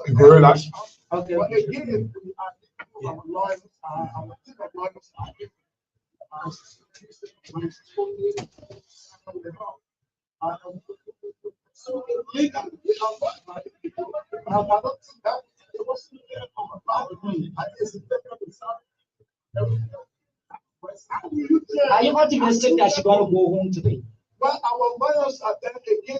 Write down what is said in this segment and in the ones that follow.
You can relax. Okay. But again, our lawyers, our team of lawyers so legally, we are what, right? I don't think that it wasn't there on a lot of money. I just Are you optimistic that she's going to go home today? Well, our lawyers are then again,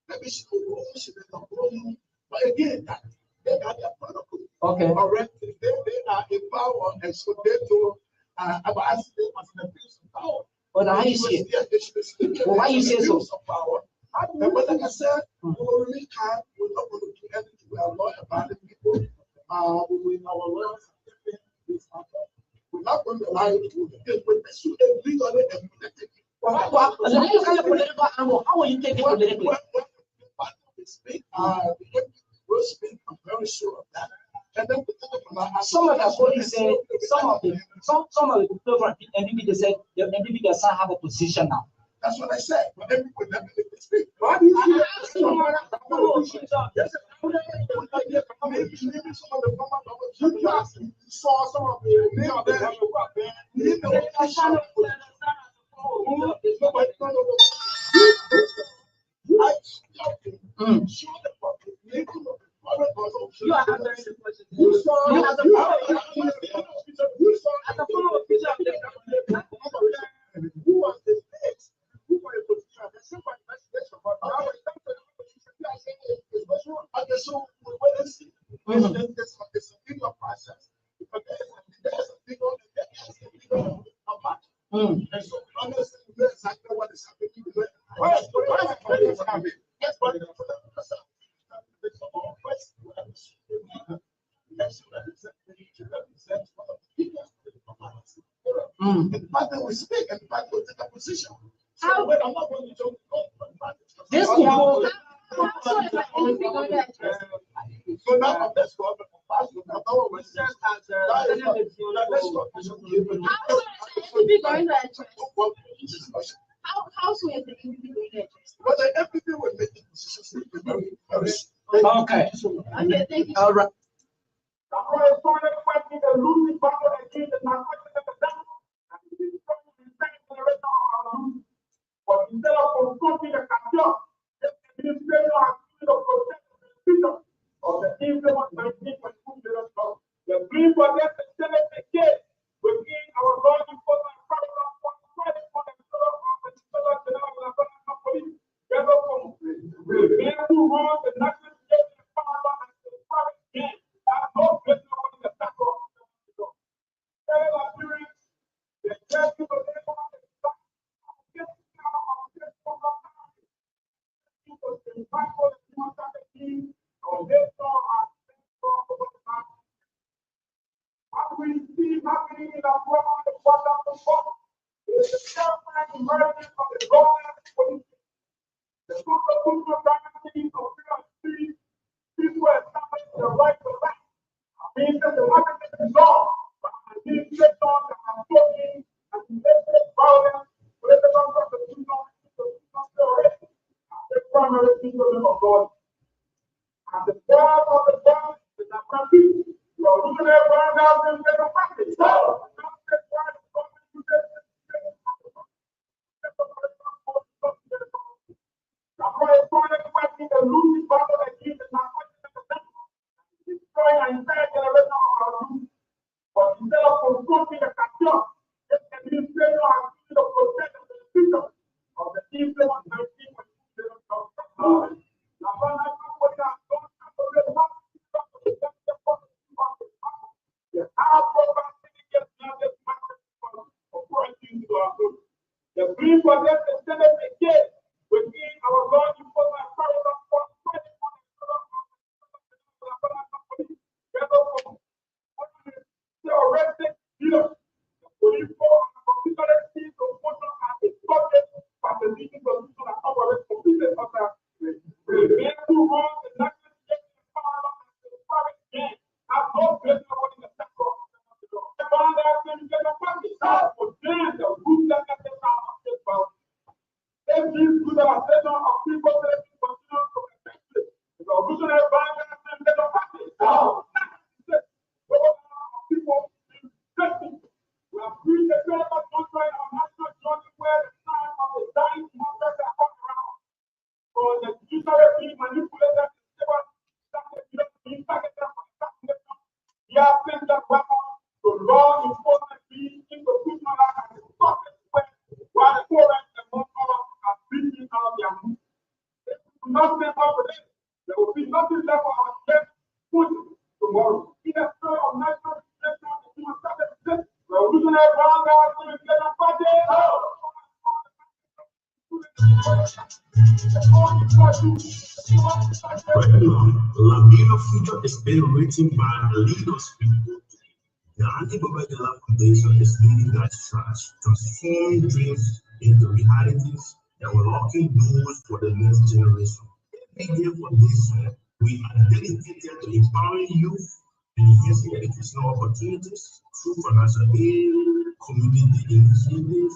maybe she will go, she will go home. But again, they got their protocol. Okay. Already, they are in power, and so they do. I asked them as an abuse of power. But how you see it? Well, why you say so? Power. But like I said, we really can't. We're not going to do anything. We are not abandoned people. We our lawyers are taking this matter. We're not going to allow you to pursue a legally and politically. How are you taking politically? Will speak. I'm very sure of that. And then some of the police say some of the people from NDP, they said the NDP doesn't have a position now. That's what I said. But everyone never speak. Why do you see some of the saw some of we speak and the party will take a position. So I'm not going to joke. This people. So now let's go. How soon is the NDP going to address? But the NDP will make the decisions very, very okay. Okay, thank you. All right. But instead of confronting the capture, the administration has been the protection of the implement 19.2 billion dollars. The brief for them to select the case within our law enforcement program for the police. We have to run the national security power and the private game. That's no question about the tackle. Tell our parents, the judge people, happening in our world, the is the terrifying emergence of the government police. The social dynasty of freedom people establish the right to life. Means that the market is law, but administration and talking and domestic violence, whether it's not the the primary people of God. And the God of the God is not country. You are looking at 1,000 different practices. But instead of confronting the capture, this administration has been the protect of the future of the implement 19.2 the brief for them to send us a case within our law enforcement program for 20 There will be nothing left for our left foot tomorrow. In a spirit of national revolutionary brown guys to the party. Latino future is being written by the leaders people. The Anti-Babagala Foundation is leading that charge, transforming dreams into realities that will unlocking doors for the next generation. Every day for this year, we are dedicated to empowering youth and enhancing educational opportunities through financial aid, community initiatives,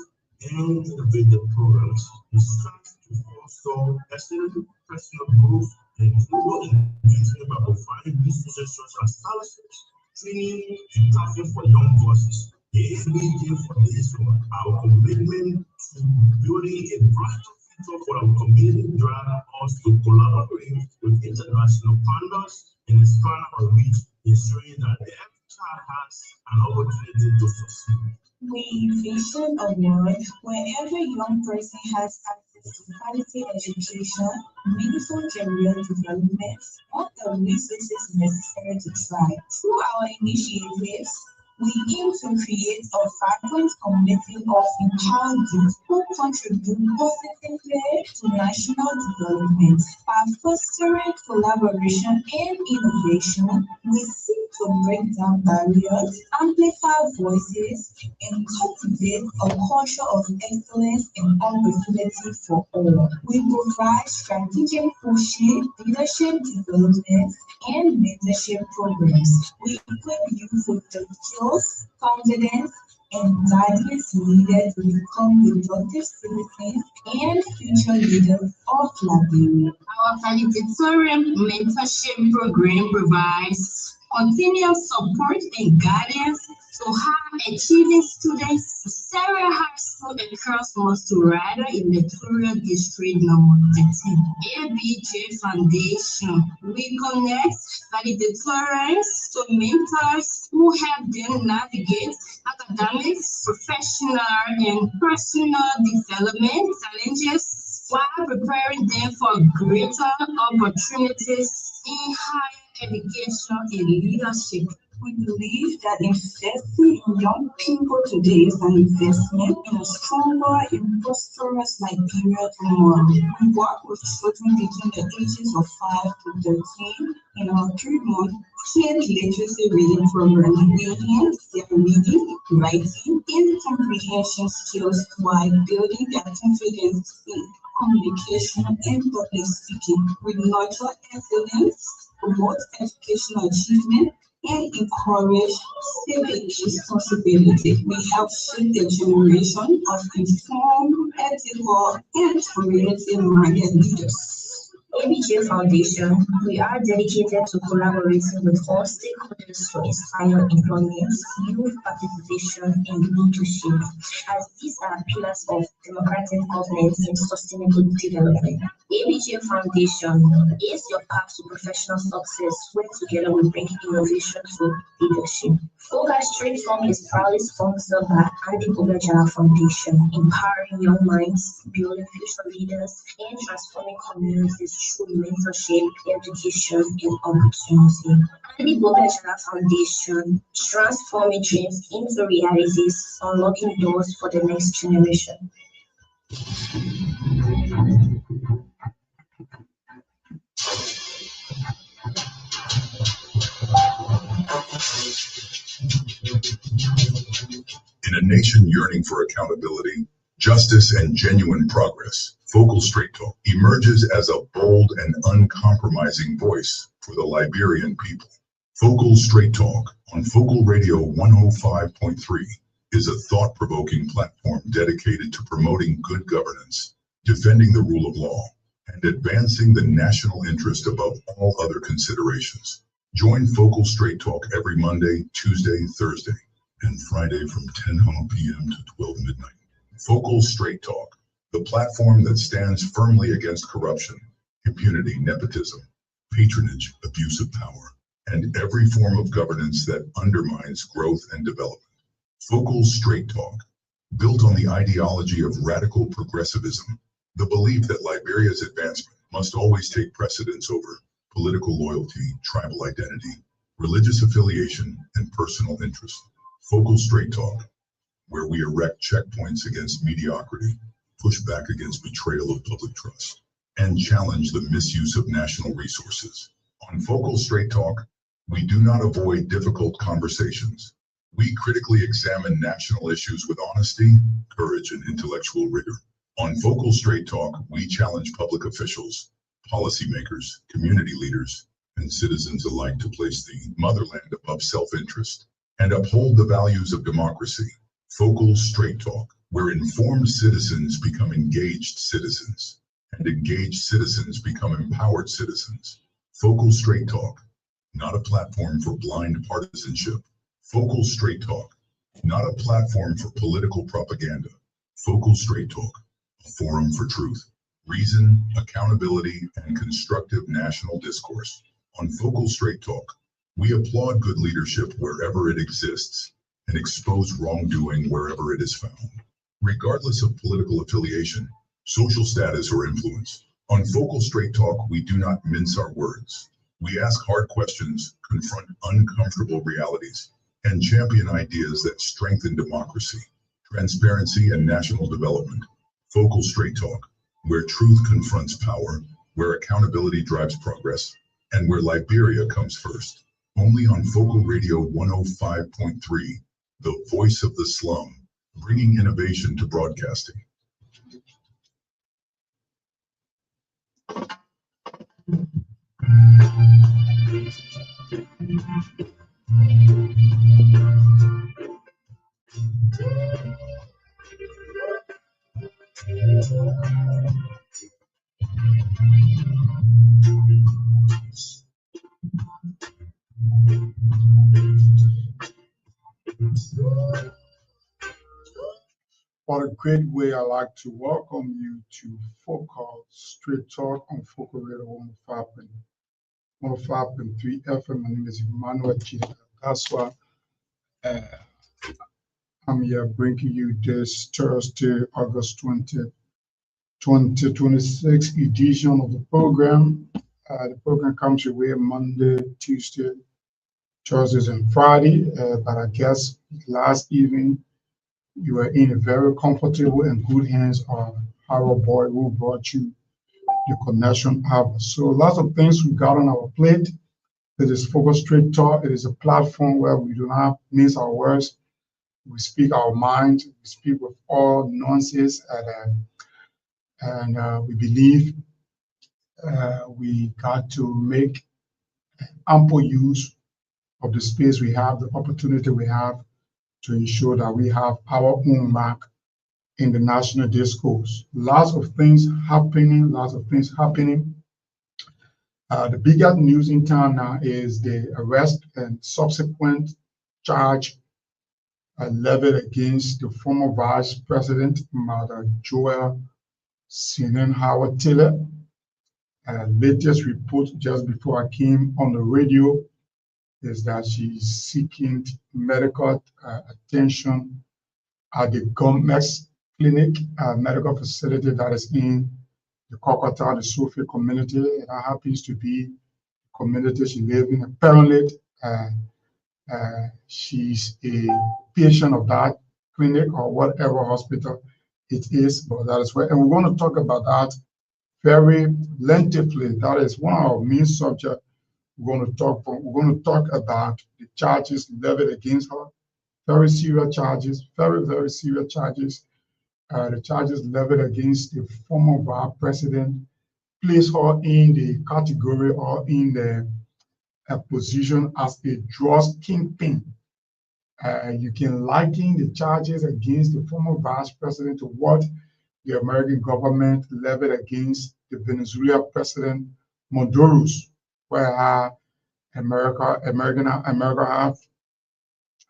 and innovative programs. We strive to foster excellent personal growth and global engagement by providing resources such as scholarships, training, and platforms for young voices. The ABJ Foundation, our commitment to building a brighter future for our community, drive us to collaborate with international partners and expand our reach, ensuring that every child has an opportunity to succeed. We vision a world where every young person has access to quality education, meaningful career development, and the resources necessary to thrive. Through our initiatives, we aim to create a vibrant community of empowered youth who contribute positively to national development. By fostering collaboration and innovation, we seek to break down barriers, amplify voices, and cultivate a culture of excellence and opportunity for all. We provide strategic coaching, leadership development, and mentorship programs. We equip youth with the skills, confidence, and guidance needed to become productive citizens and future leaders of Liberia. Our valedictorian mentorship program provides continuous support and guidance to high achieving students to Sarah High School across Mosto-Rada in the Victoria District number 13. ABJ Foundation. We connect valedictorians to mentors who help them navigate academics, professional, and personal development challenges while preparing them for greater opportunities in higher education and leadership. We believe that investing in young people today is an investment in a stronger and prosperous Liberia tomorrow. We work with children between the ages of 5 to 13 in our 3-month kid literacy reading program. We enhance their reading, writing, and comprehension skills while building their confidence in communication and public speaking. We nurture excellence, promote educational achievement, and encourage civic responsibility. We help shape a generation of informed, ethical, and community-minded leaders. ABJ Foundation, we are dedicated to collaborating with all stakeholders to inspire employment, youth participation, and leadership, as these are pillars of democratic governance and sustainable development. ABJ Foundation is your path to professional success, where together we bring innovation to leadership. Focus Straight From is proudly sponsored by Geedahgar Foundation, empowering young minds, building future leaders, and transforming communities through mentorship, education, and opportunity. Geedahgar Foundation, transforming dreams into realities, unlocking doors for the next generation. In a nation yearning for accountability, justice, and genuine progress, Focal Straight Talk emerges as a bold and uncompromising voice for the Liberian people. Focal Straight Talk on Focal Radio 105.3 is a thought-provoking platform dedicated to promoting good governance, defending the rule of law, and advancing the national interest above all other considerations. Join Focal Straight Talk every Monday, Tuesday, Thursday, and Friday from 10 p.m. to 12 midnight. Focal Straight Talk, the platform that stands firmly against corruption, impunity, nepotism, patronage, abuse of power, and every form of governance that undermines growth and development. Focal Straight Talk, built on the ideology of radical progressivism, the belief that Liberia's advancement must always take precedence over political loyalty, tribal identity, religious affiliation, and personal interest. Focal Straight Talk, where we erect checkpoints against mediocrity, push back against betrayal of public trust, and challenge the misuse of national resources. On Focal Straight Talk, we do not avoid difficult conversations. We critically examine national issues with honesty, courage, and intellectual rigor. On Focal Straight Talk, we challenge public officials, policymakers, community leaders, and citizens alike to place the motherland above self-interest and uphold the values of democracy. Focal Straight Talk, where informed citizens become engaged citizens, and engaged citizens become empowered citizens. Focal Straight Talk, not a platform for blind partisanship. Focal Straight Talk, not a platform for political propaganda. Focal Straight Talk, a forum for truth, reason, accountability, and constructive national discourse. On Focal Straight Talk, we applaud good leadership wherever it exists and expose wrongdoing wherever it is found, regardless of political affiliation, social status, or influence. On Focal Straight Talk, we do not mince our words. We ask hard questions, confront uncomfortable realities, and champion ideas that strengthen democracy, transparency, and national development. Focal Straight Talk, where truth confronts power, where accountability drives progress, and where Liberia comes first. Only on Focal Radio 105.3, the voice of the slum, bringing innovation to broadcasting. What a great way. I'd like to welcome you to Focal Straight Talk on Focal Radio 105.3 FM. My name is Emmanuel Geedahgar Garsuah. I'm here bringing you this Thursday, August 20th, 2026 edition of the program. The program comes your way Monday, Tuesday, Thursdays, and Friday. But I guess last evening you were in a very comfortable and good hands of our boy who brought you the connection hour. So lots of things we got on our plate. It is Focal Straight Talk. It is a platform where we do not mince our words. We speak our mind. We speak with all nuances, and we believe we got to make ample use of the space we have, the opportunity we have to ensure that we have our own mark in the national discourse. Lots of things happening. The biggest news in town now is the arrest and subsequent charge levied against the former Vice President, Mother Joel Sinan Howard Taylor. Latest report just before I came on the radio is that she's seeking medical attention at the Gomex Clinic, medical facility that is in the Kokota, the Sophia community. That happens to be the community she lives in. Apparently, she's a patient of that clinic or whatever hospital it is, but that is where, and we're going to talk about that very lengthily. That is one of our main subjects. We're going to talk about the charges levied against her. Very serious charges, very, very serious charges. The charges levied against the former vice president place her in the category or in the position as a drug kingpin. You can liken the charges against the former vice president to what the American government levied against the Venezuela president Maduro's, where America have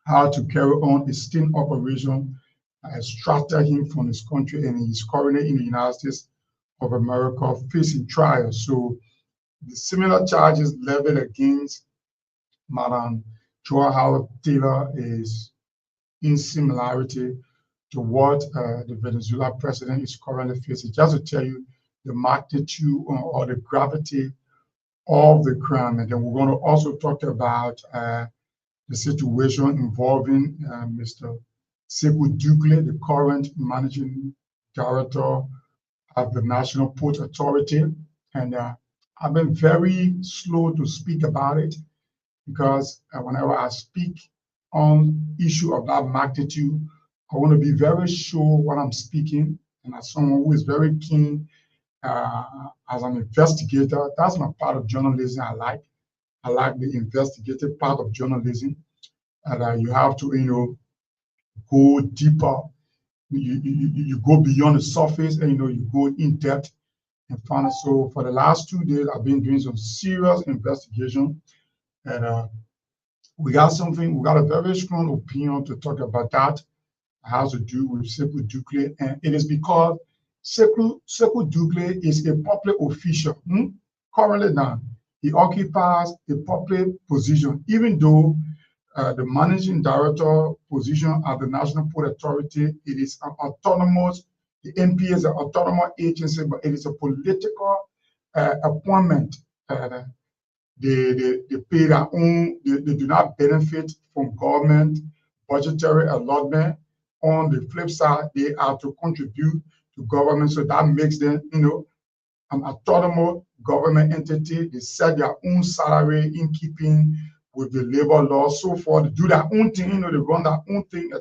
how to carry on a sting operation, extracted him from his country, and he's currently in the United States of America facing trial. So the similar charges levied against Madam Joel Howard Taylor is in similarity to what the Venezuela president is currently facing. Just to tell you the magnitude or the gravity of the crime. And then we're going to also talk about the situation involving Mr. Sekou Dougle, the current managing director of the National Port Authority. And I've been very slow to speak about it because whenever I speak on issue of that magnitude, I want to be very sure what I'm speaking. And as someone who is very keen as an investigator, that's my part of journalism I like. I like the investigative part of journalism. And you have to, go deeper. You go beyond the surface and, you go in depth and find it. So for the last 2 days, I've been doing some serious investigation. And we got a very strong opinion to talk about that. It has to do with Sekou Dougle. And it is because Sekou Dougle is a public official. Currently now, he occupies a public position, even though the managing director position at the National Port Authority, it is an autonomous, the NPA is an autonomous agency, but it is a political appointment. They pay their own, they do not benefit from government budgetary allotment. On the flip side, they have to contribute to government, so that makes them, an autonomous government entity. They set their own salary in keeping with the labor law, so forth. They do their own thing, they run their own thing,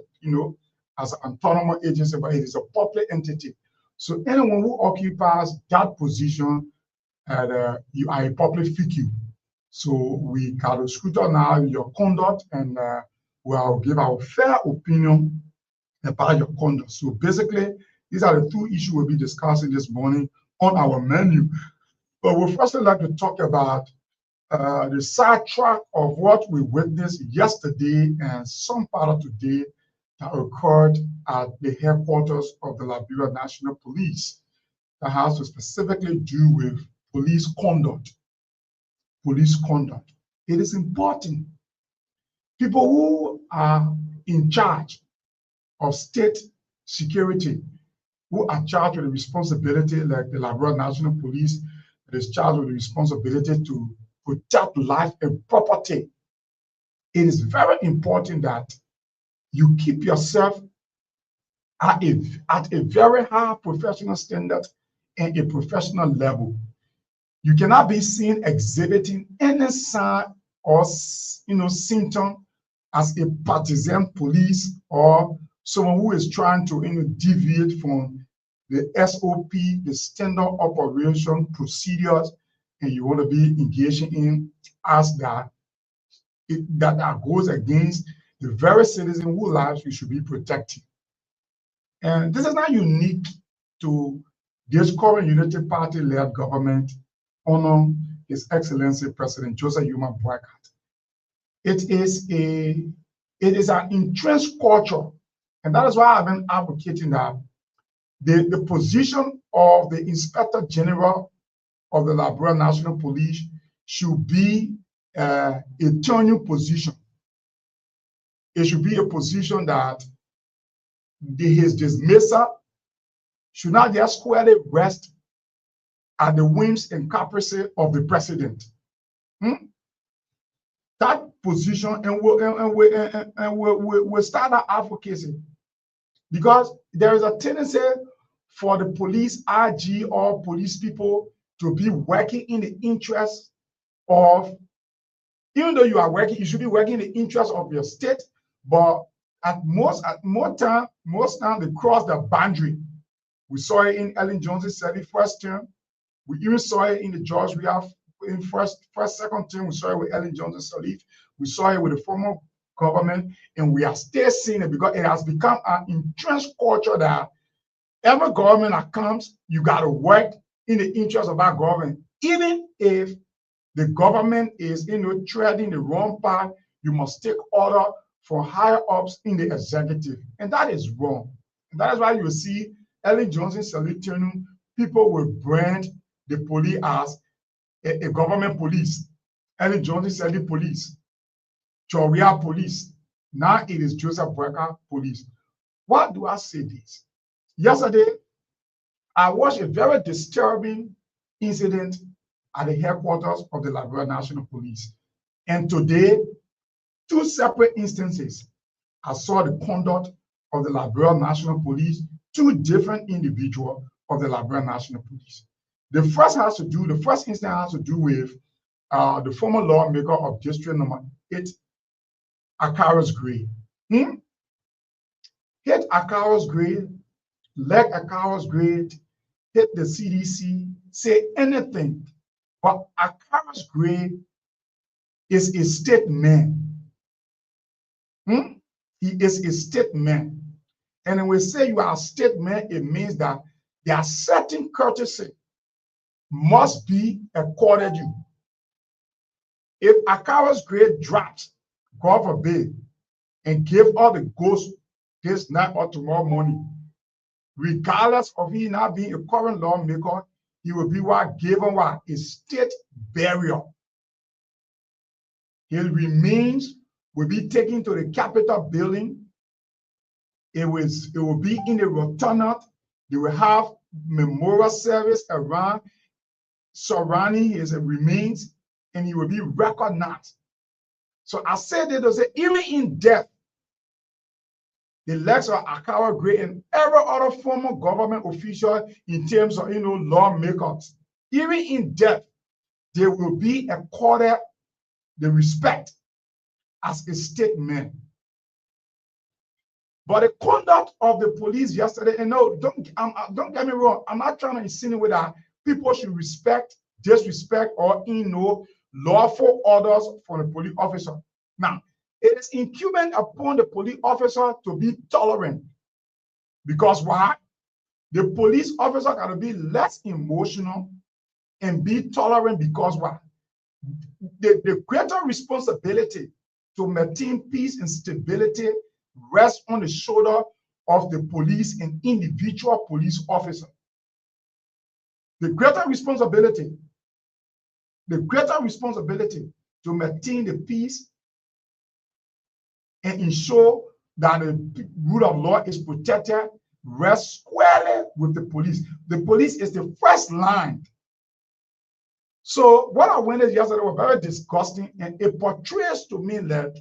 as an autonomous agency, but it is a public entity. So anyone who occupies that position, you are a public figure. So we got to scrutinize your conduct and we'll give our fair opinion about your conduct. So basically, these are the two issues we'll be discussing this morning on our menu. But we'd first like to talk about the sidetrack of what we witnessed yesterday and some part of today that occurred at the headquarters of the Liberia National Police that has to specifically do with police conduct. Police conduct. It is important. People who are in charge of state security, who are charged with the responsibility, like the Liberia National Police, that is charged with the responsibility to protect life and property. It is very important that you keep yourself at a very high professional standard and a professional level. You cannot be seen exhibiting any sign or symptom as a partisan police or someone who is trying to deviate from the SOP, the standard operation procedures, and you want to be engaging in as that goes against the very citizen whose lives you should be protecting. And this is not unique to this current Unity Party-led government under His Excellency President Joseph Yuma Boakai. It is an entrenched culture, and that is why I've been advocating that the position of the Inspector General of the Liberia National Police should be a turning position. It should be a position that his dismissal should not just squarely rest at the whims and caprices of the president. That position, and we'll start our advocacy, because there is a tendency for the police IG or police people to be working in the interest of, even though you are working, you should be working in the interest of your state, but most time they cross the boundary. We saw it in Ellen Johnson's first term. We even saw it in the George we have in second term. We saw it with Ellen Johnson Sirleaf. We saw it with the former government, and we are still seeing it because it has become an entrenched culture that every government that comes, you got to work in the interest of that government. Even if the government is treading the wrong path, you must take order from higher ups in the executive. And that is wrong. And that is why you see Ellen Johnson Sirleaf, people will brand the police as a government police. Ellen Johnson Sirleaf police. Choria police. Now it is Joseph Boakai police. Why do I say this? Yesterday, I watched a very disturbing incident at the headquarters of the Liberia National Police. And today, two separate instances, I saw the conduct of the Liberia National Police, two different individuals of the Liberia National Police. The first instance has to do with the former lawmaker of District Number 8, Akaros Gray. Hit Akaros Gray, let Akaros Gray hit the CDC, say anything. But Akaros Gray is a state man. He is a state man. And when we say you are a state man, it means that there are certain courtesy must be accorded you. If Akaros Gray drops, God forbid, and give all the ghosts this night or tomorrow morning, regardless of he not being a current lawmaker, he will be given a state burial. His remains will be taken to the Capitol building. It will be in a rotunda. They will have memorial service around surrounding his remains, and he will be recognized. So I said that to say, even in death, the legs of Akaros Gray and every other former government official in terms of lawmakers, even in death, they will be accorded the respect as a state man. But the conduct of the police yesterday, and no, don't get me wrong, I'm not trying to insinuate that people should disrespect, or lawful orders from the police officer. Now, it is incumbent upon the police officer to be tolerant. Because why? The police officer got to be less emotional and be tolerant, because why? The greater responsibility to maintain peace and stability rests on the shoulder of the police and individual police officer. The greater responsibility to maintain the peace and ensure that the rule of law is protected rests squarely with the police. The police is the first line. So what I witnessed yesterday was very disgusting, and it portrays to me that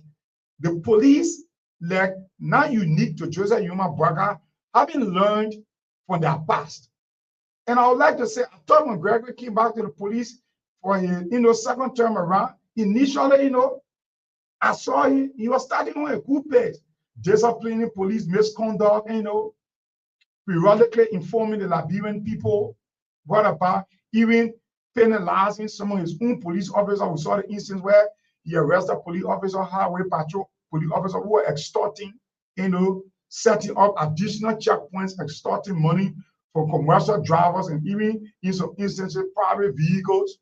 the police, like not unique to Joseph Yuma Braga, having learned from their past. And I would like to say, I thought when Gregory came back to the police for his second term around, initially, I saw he was starting on a good pace, disciplining police misconduct, periodically informing the Liberian people what about even penalizing some of his own police officers. We saw the instance where he arrested police officer, highway patrol police officer who were extorting, setting up additional checkpoints, extorting money from commercial drivers, and even in some instances, private vehicles.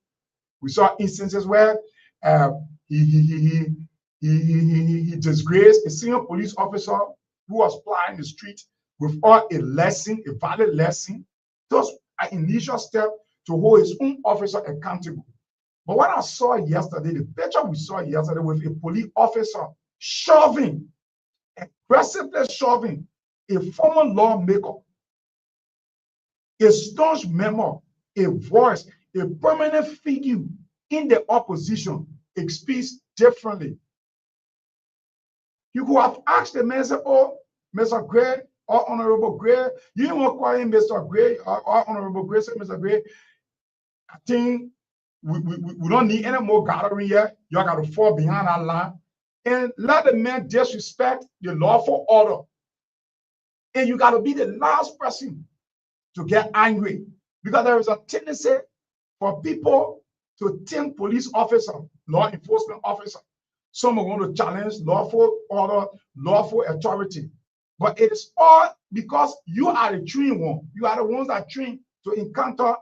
We saw instances where he disgraced a senior police officer who was plying the street without a valid lesson. Those are initial steps to hold his own officer accountable. But what I saw yesterday, the picture we saw yesterday with a police officer aggressively shoving a former lawmaker, a staunch member, a voice, a permanent figure in the opposition, it speaks differently. You could have asked the man, say, oh, Mr. Gray or Honorable Gray, you didn't want to call him Mr. Gray or Honorable Gray, say, Mr. Gray, I think we don't need any more gathering here. You got to fall behind that line and let the man disrespect the lawful order. And you got to be the last person to get angry, because there is a tendency for people to think police officer, law enforcement officer, some are going to challenge lawful order, lawful authority. But it is all because you are the trained one. You are the ones that train to encounter,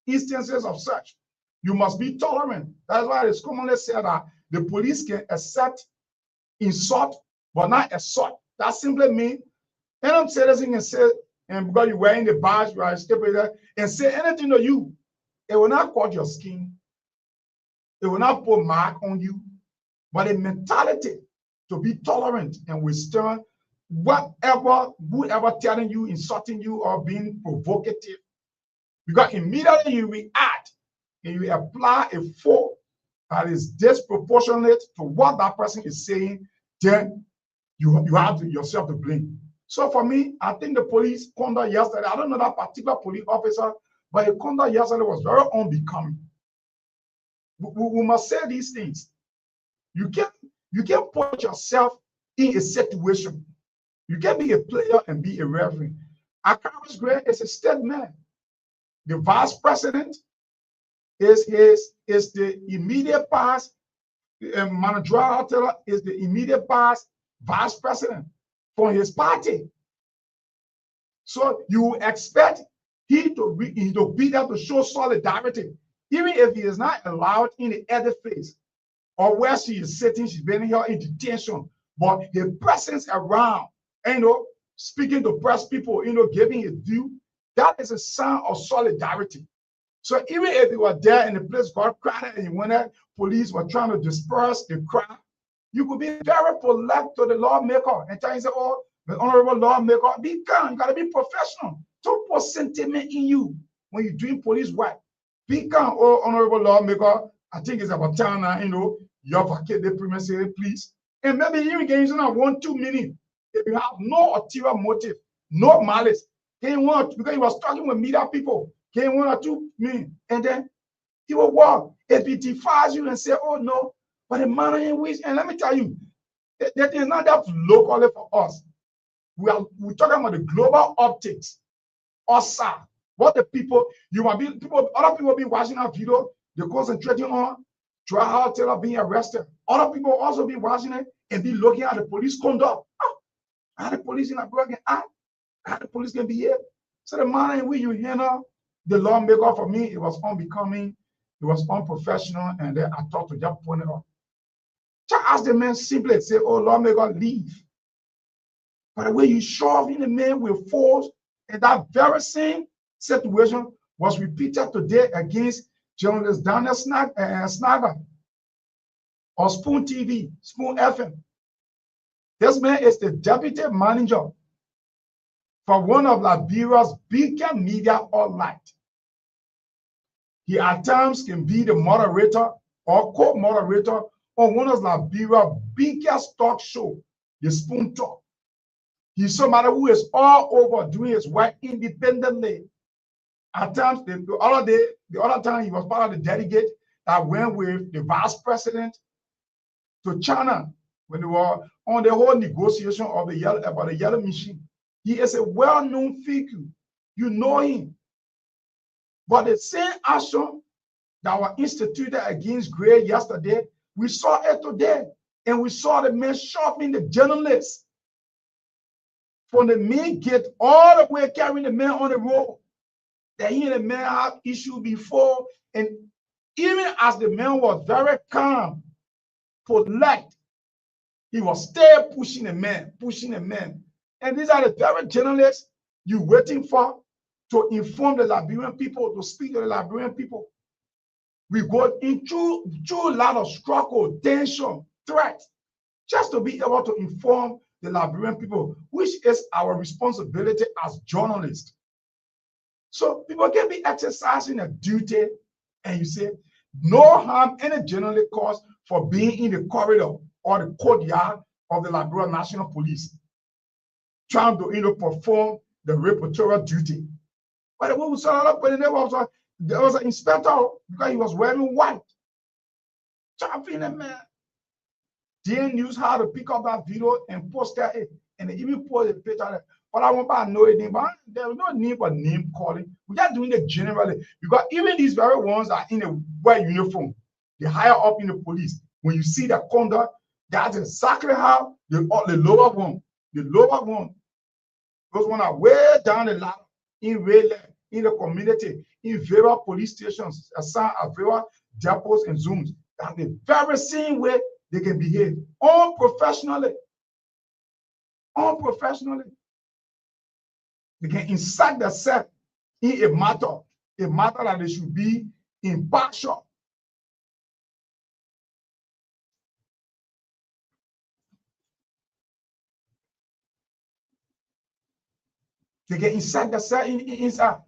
instances of such. You must be tolerant. That's why it's commonly said that the police can accept insult, but not assault. That simply means any citizen can say, and because you're wearing the badge, you are a stipulator, and say anything to you, it will not cut your skin. It will not put mark on you. But a mentality to be tolerant and withstand whoever telling you, insulting you, or being provocative. Because immediately you react and you apply a force that is disproportionate to what that person is saying, then you have yourself to blame. So for me, I think the police conduct yesterday, I don't know that particular police officer, but the conduct yesterday was very unbecoming. We must say these things. You can't put yourself in a situation. You can't be a player and be a referee. Akaris Gray is a state man. The vice president is the immediate past. Managerial is the immediate past vice president for his party. So you expect he to be there to show solidarity, even if he is not allowed in the edifice or where she is sitting, she's been here in detention. But his presence around, speaking to press people, giving his view, that is a sign of solidarity. So even if he were there and the place got crowded and when the police were trying to disperse the crowd, you could be very polite to the lawmaker and tell him, oh, the honorable lawmaker, be calm, you gotta be professional. Don't put sentiment in you when you're doing police work. Be calm, oh, honorable lawmaker, I think it's about time now, you have vacate the premises, please. And maybe you can use 1-2 minutes. If you have no ulterior motive, no malice, because he was talking with media people, 1 or 2 minutes, and then he will walk. If he defies you and say, oh no, but the manner in which, and let me tell you, that is not that locally for us. We're talking about the global optics. Also, what the people, other people be watching our video, they're concentrating on trial Taylor being arrested. Other people also be watching it and be looking at the police conduct. Oh, how the police in a broken act, how the police can be here. So the manner in which you handle the lawmaker, for me, it was unbecoming, it was unprofessional, and then I thought to just point it out. Just ask the man simply, say, oh, lawmaker, leave. But the way you shove in the man with force, and that very same situation was repeated today against journalist Daniel Snagger or Spoon TV, Spoon FM. This man is the deputy manager for one of Liberia's biggest media outlet. He at times can be the moderator or co-moderator on one of Liberia's biggest talk show, the Spoon Talk. He's somebody who is all over doing his work independently. At times, the other time he was part of the delegate that went with the vice president to China when they were on the whole negotiation of about the yellow machine. He is a well-known figure. You know him. But the same action that was instituted against Gray yesterday, we saw it today. And we saw the man shoving the journalists from the main gate all the way carrying the man on the road. That he and the man had issue before. And even as the man was very calm, polite, he was still pushing the man, And these are the very journalists you're waiting for to inform the Liberian people, to speak to the Liberian people. We go into a lot of struggle, tension, threats, just to be able to inform the Liberian people, which is our responsibility as journalists. So people can be exercising a duty, and you say, no harm any journalist cause for being in the corridor or the courtyard of the Liberia National Police, trying to perform the reportorial duty. But when we saw that there was an inspector because he was wearing white. Chopping the man. They knew how to pick up that video and post it, and they even post a picture. But I want to know anything, but there's no need for name calling. We're just doing it generally. Because even these very ones are in a white uniform. They higher up in the police. When you see the conduct, that's exactly how the lower one, those ones are way down the line in Rayland, in the community, in various police stations, assigned at various depots and zones. That's the very same way they can behave unprofessionally. They can insert themselves in a matter that they should be impartial. They can insert themselves inside.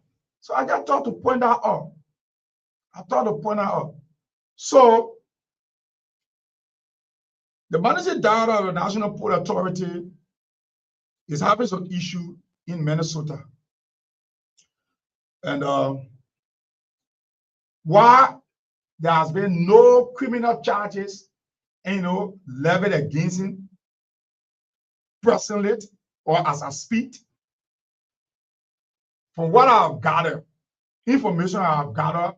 So I just thought to point that out. I thought to point out. So the managing director of the National Port Authority is having some issue in Minnesota. And why there has been no criminal charges, levied against him personally or as I speak. From what I've gathered, information I've gathered,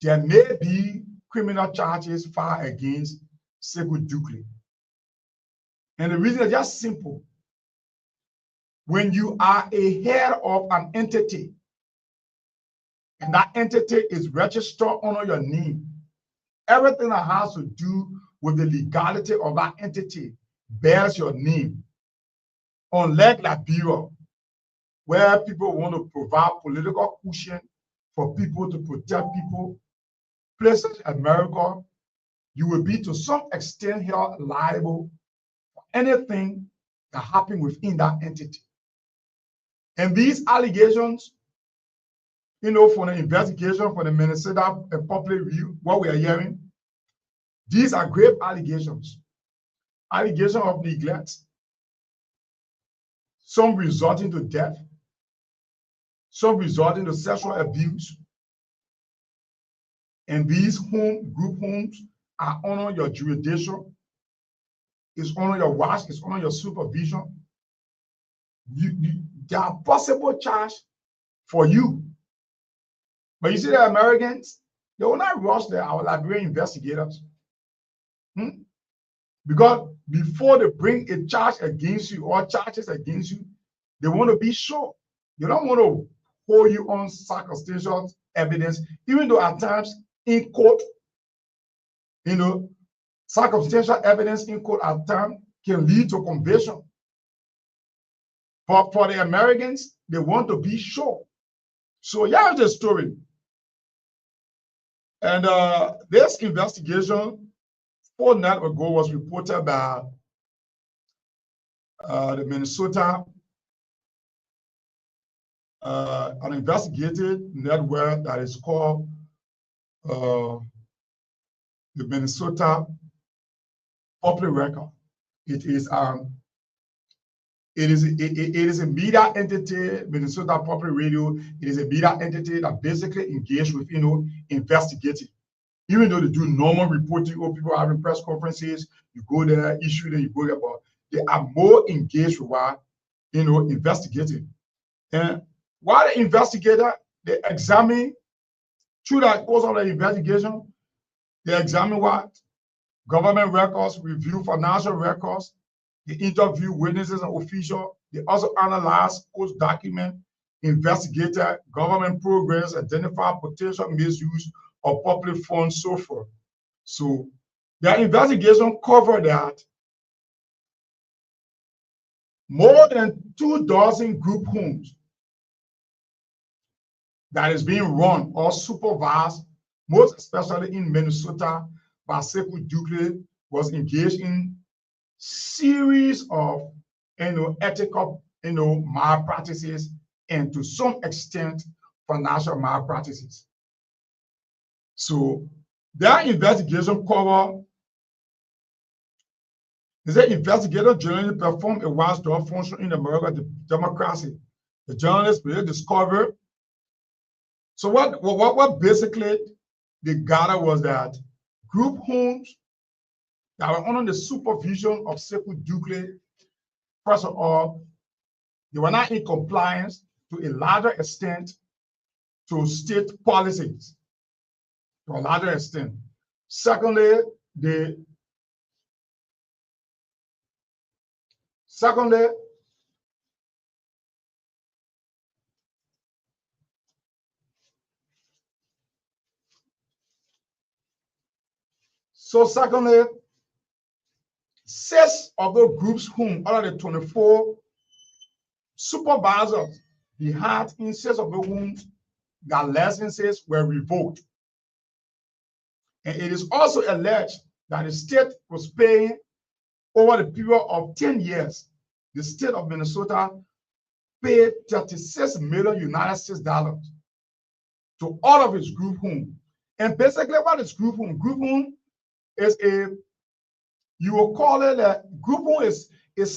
there may be criminal charges filed against Sekou Douklé. And the reason is just simple. When you are a head of an entity, and that entity is registered under your name, everything that has to do with the legality of that entity bears your name. Unlike Liberia, where people want to provide political cushion for people to protect people, places in America, you will be to some extent held liable for anything that happened within that entity. And these allegations, for the investigation for the Minnesota public review, what we are hearing, these are grave allegations. Allegations of neglect, some resulting to death, some resulting to sexual abuse. And these group homes are under your jurisdiction, it's under your watch, it's under your supervision. There are possible charges for you. But you see the Americans, they will not rush our Liberian investigators. Because before they bring a charge against you or charges against you, they want to be sure. They don't want to hold you on circumstantial evidence, even though at times in court, circumstantial evidence in court at times can lead to conviction. But for the Americans, they want to be sure. So here's the story. And this investigation 4 nights ago was reported by the Minnesota, an investigative network that is called the Minnesota Public Record. It is a media entity, Minnesota Public Radio. It is a media entity that basically engaged with investigating. Even though they do normal reporting, or people having press conferences, you go there, issue there, you go there, but they are more engaged with what, investigating. And while the investigator, they examine, through that course of the investigation, they examine what? Government records, review financial records, they interview witnesses and officials. They also analyze court documents, investigate government programs, identify potential misuse of public funds, so forth. So their investigation covered that more than 24 group homes that is being run or supervised, most especially in Minnesota, by Sekou Douklé, was engaged in series of ethical malpractices and to some extent financial malpractices. So their investigation covered, they said investigators generally perform a watchdog function in American democracy. The journalists will discover. So what basically they gathered was that group homes that were under the supervision of Sekou Douklé, first of all, they were not in compliance to a larger extent to state policies, to a larger extent. Secondly, secondly, 6 of the groups whom out of the 24 supervisors they had in 6 of the homes, their licenses were revoked. And it is also alleged that the state was paying over the period of 10 years. The state of Minnesota paid $36 million to all of its group homes. And basically, what is group home? Group home is you will call it a group home is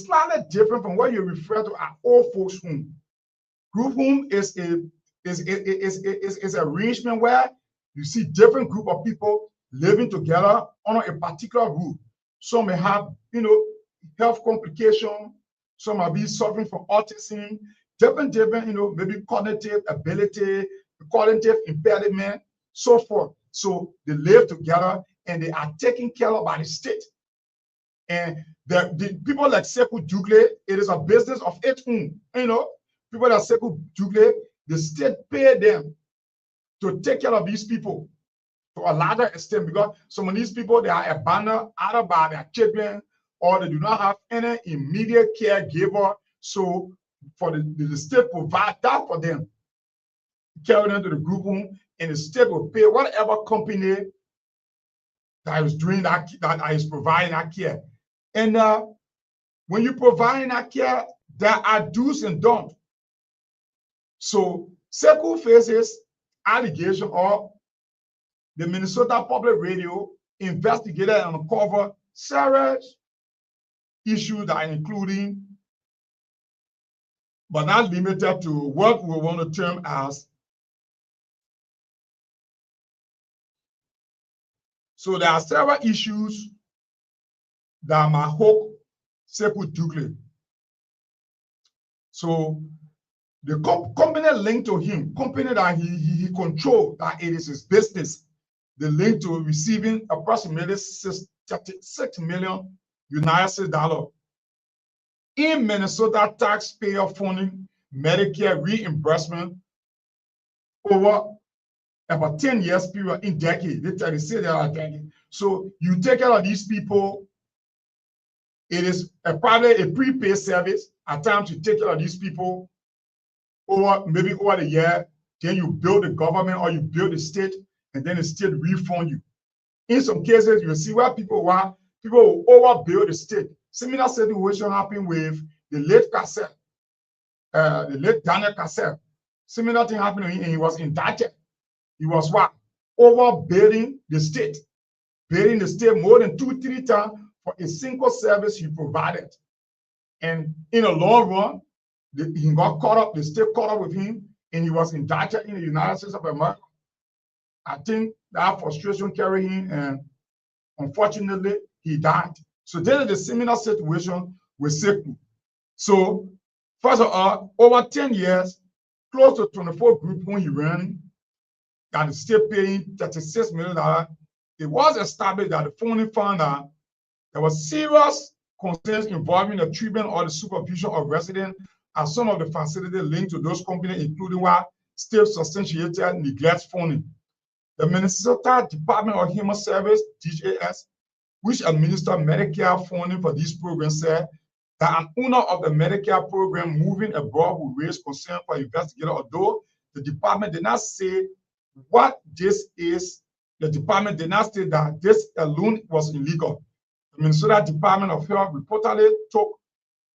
slightly different from what you refer to as old folks home. Group home is arrangement where you see different group of people living together under a particular roof. Some may have, health complication. Some might be suffering from autism, different, maybe cognitive ability, cognitive impairment, so forth. So they live together and they are taken care of by the state. And the people like Sekou Douglé, it is a business of its own. People like Sekou Douglé, the state pay them to take care of these people to a larger extent, because some of these people, they are abandoned either by their children or they do not have any immediate caregiver. So for the state provide that for them, carry them to the group home, and the state will pay whatever company that is doing that is providing that care. And when you provide that care, there are do's and don'ts. So Sekou faces allegation, or the Minnesota Public Radio investigated and uncovered serious issues that are including, but not limited to, what we want to term as. So there are several issues that might hook Sekou Douglé. So the company linked to him, company that he controlled, that it is his business, the link to receiving approximately $36 million in Minnesota taxpayer funding Medicare reimbursement over about 10 years period, in decade. They say they are decade. So you take care of these people. It is probably a prepaid service. At times you take care of these people maybe over the year. Then you build the government or you build the state, and then the state refund you. In some cases, you see where people will overbuild the state. Similar situation happened with the late Cassell, the late Daniel Cassell. Similar thing happened to him, and he was indicted. He was what? Overbuilding the state, building the state more than 2-3 times for a single service he provided. And in the long run, he got caught up, the state caught up with him, and he was indicted in the United States of America. I think that frustration carried him, and unfortunately, he died. So there is a similar situation with Sekou. So first of all, over 10 years, close to 24 groups when he ran, that is still paying $36 million. It was established that the funding found that there was serious concerns involving the treatment or the supervision of residents at some of the facilities linked to those companies, including what state substantiated neglect funding. The Minnesota Department of Human Service, DHS, which administers Medicare funding for these programs, said that an owner of the Medicare program moving abroad would raise concern for investigators, although the department did not say what this is. The department did not say that this alone was illegal. The Minnesota Department of Health reportedly took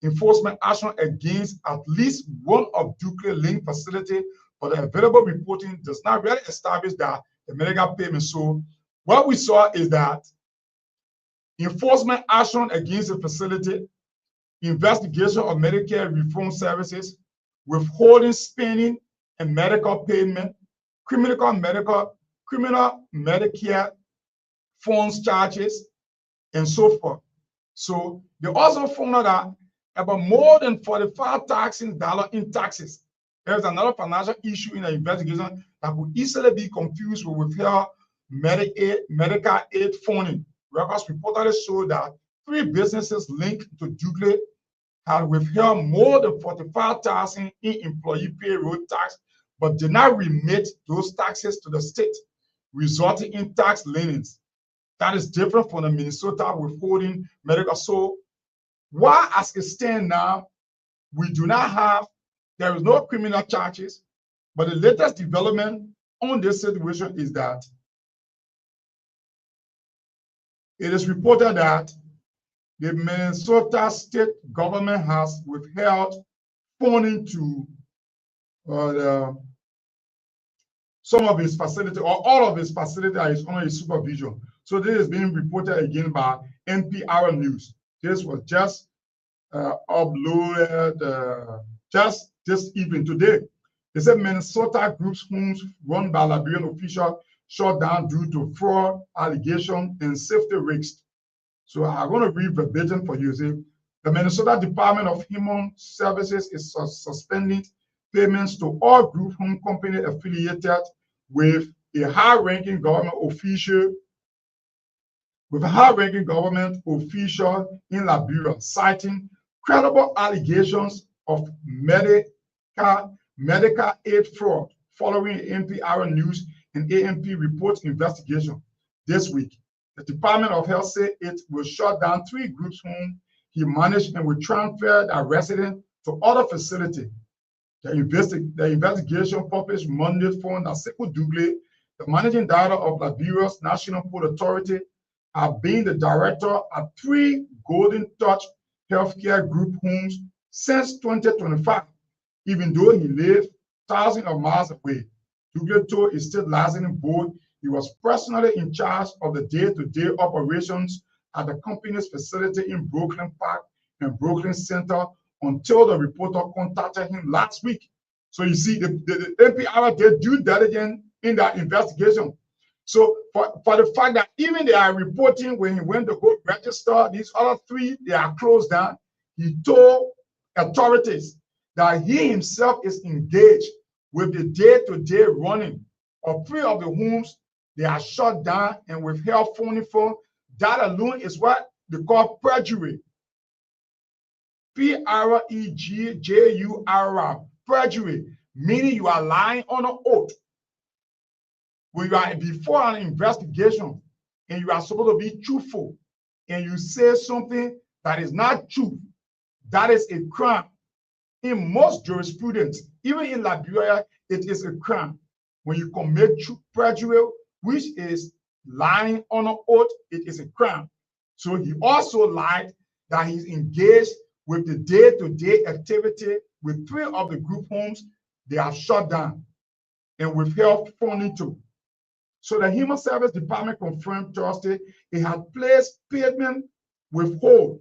enforcement action against at least one of Douglé-linked facilities, but the available reporting does not really establish that the Medicare payment. So what we saw is that enforcement action against the facility, investigation of Medicare reform services, withholding spending and medical payment, criminal Medicare funds charges, and so forth. So they also found out that about more than $45,000 in taxes. There's another financial issue in the investigation that could easily be confused with withheld Medicare aid funding. Records reportedly show that 3 businesses linked to Douglé had withheld more than $45,000 in employee payroll tax, but did not remit those taxes to the state, resulting in tax liens. That is different from the Minnesota withholding medical. So while as it stands now, we do not have, there is no criminal charges, but the latest development on this situation is that it is reported that the Minnesota state government has withheld funding to some of his facility or all of his facility is under his supervision. So this is being reported again by NPR News. This was just uploaded just this evening today. They said Minnesota group's homes run by Liberian officials shut down due to fraud allegation and safety risks. So I'm going to read verbatim for you. See, the Minnesota Department of Human Services is suspending payments to all group home companies affiliated with a high-ranking government official in Liberia, citing credible allegations of medical aid fraud following NPR News and AMP Reports investigation this week. The Department of Health said it will shut down 3 groups whom he managed and will transfer their residents to other facilities. The investigation published Monday found that Sekou Dougle, the managing director of Liberia's National Port Authority, had been the director at 3 Golden Touch healthcare group homes since 2025, even though he lived thousands of miles away. Dougle told a state licensing board he was personally in charge of the day-to-day operations at the company's facility in Brooklyn Park and Brooklyn Center until the reporter contacted him last week. So you see, the NPR did due diligence in that investigation. So for the fact that even they are reporting when he went to go register, these other 3, they are closed down, he told authorities that he himself is engaged with the day-to-day running of 3 of the homes. They are shut down and withheld phony phone. That alone is what they call perjury. P-R-E-G-J-U-R-R, perjury, meaning you are lying on an oath. When you are before an investigation and you are supposed to be truthful and you say something that is not true, that is a crime. In most jurisprudence, even in Liberia, it is a crime. When you commit perjury, which is lying on an oath, it is a crime. So he also lied that he's engaged with the day-to-day activity with 3 of the group homes. They are shut down and withheld funding too. So the Human Service Department confirmed Thursday it had placed payment withhold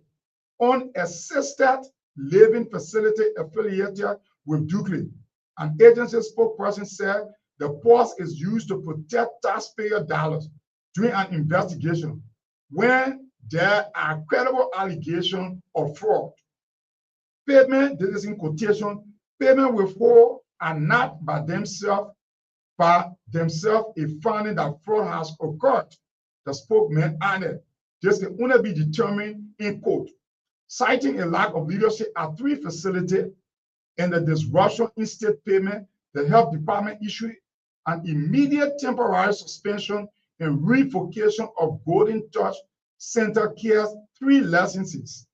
on assisted living facility affiliated with Dougle. An agency spokesperson said the pause is used to protect taxpayer dollars during an investigation when there are credible allegations of fraud. Payment, this is in quotation, payment withhold are not by themselves a finding that fraud has occurred. The spokesman added, this can only be determined in court, citing a lack of leadership at 3 facilities and the disruption in state payment. The health department issued an immediate temporary suspension and revocation of Golden Touch Center Care's 3 licenses.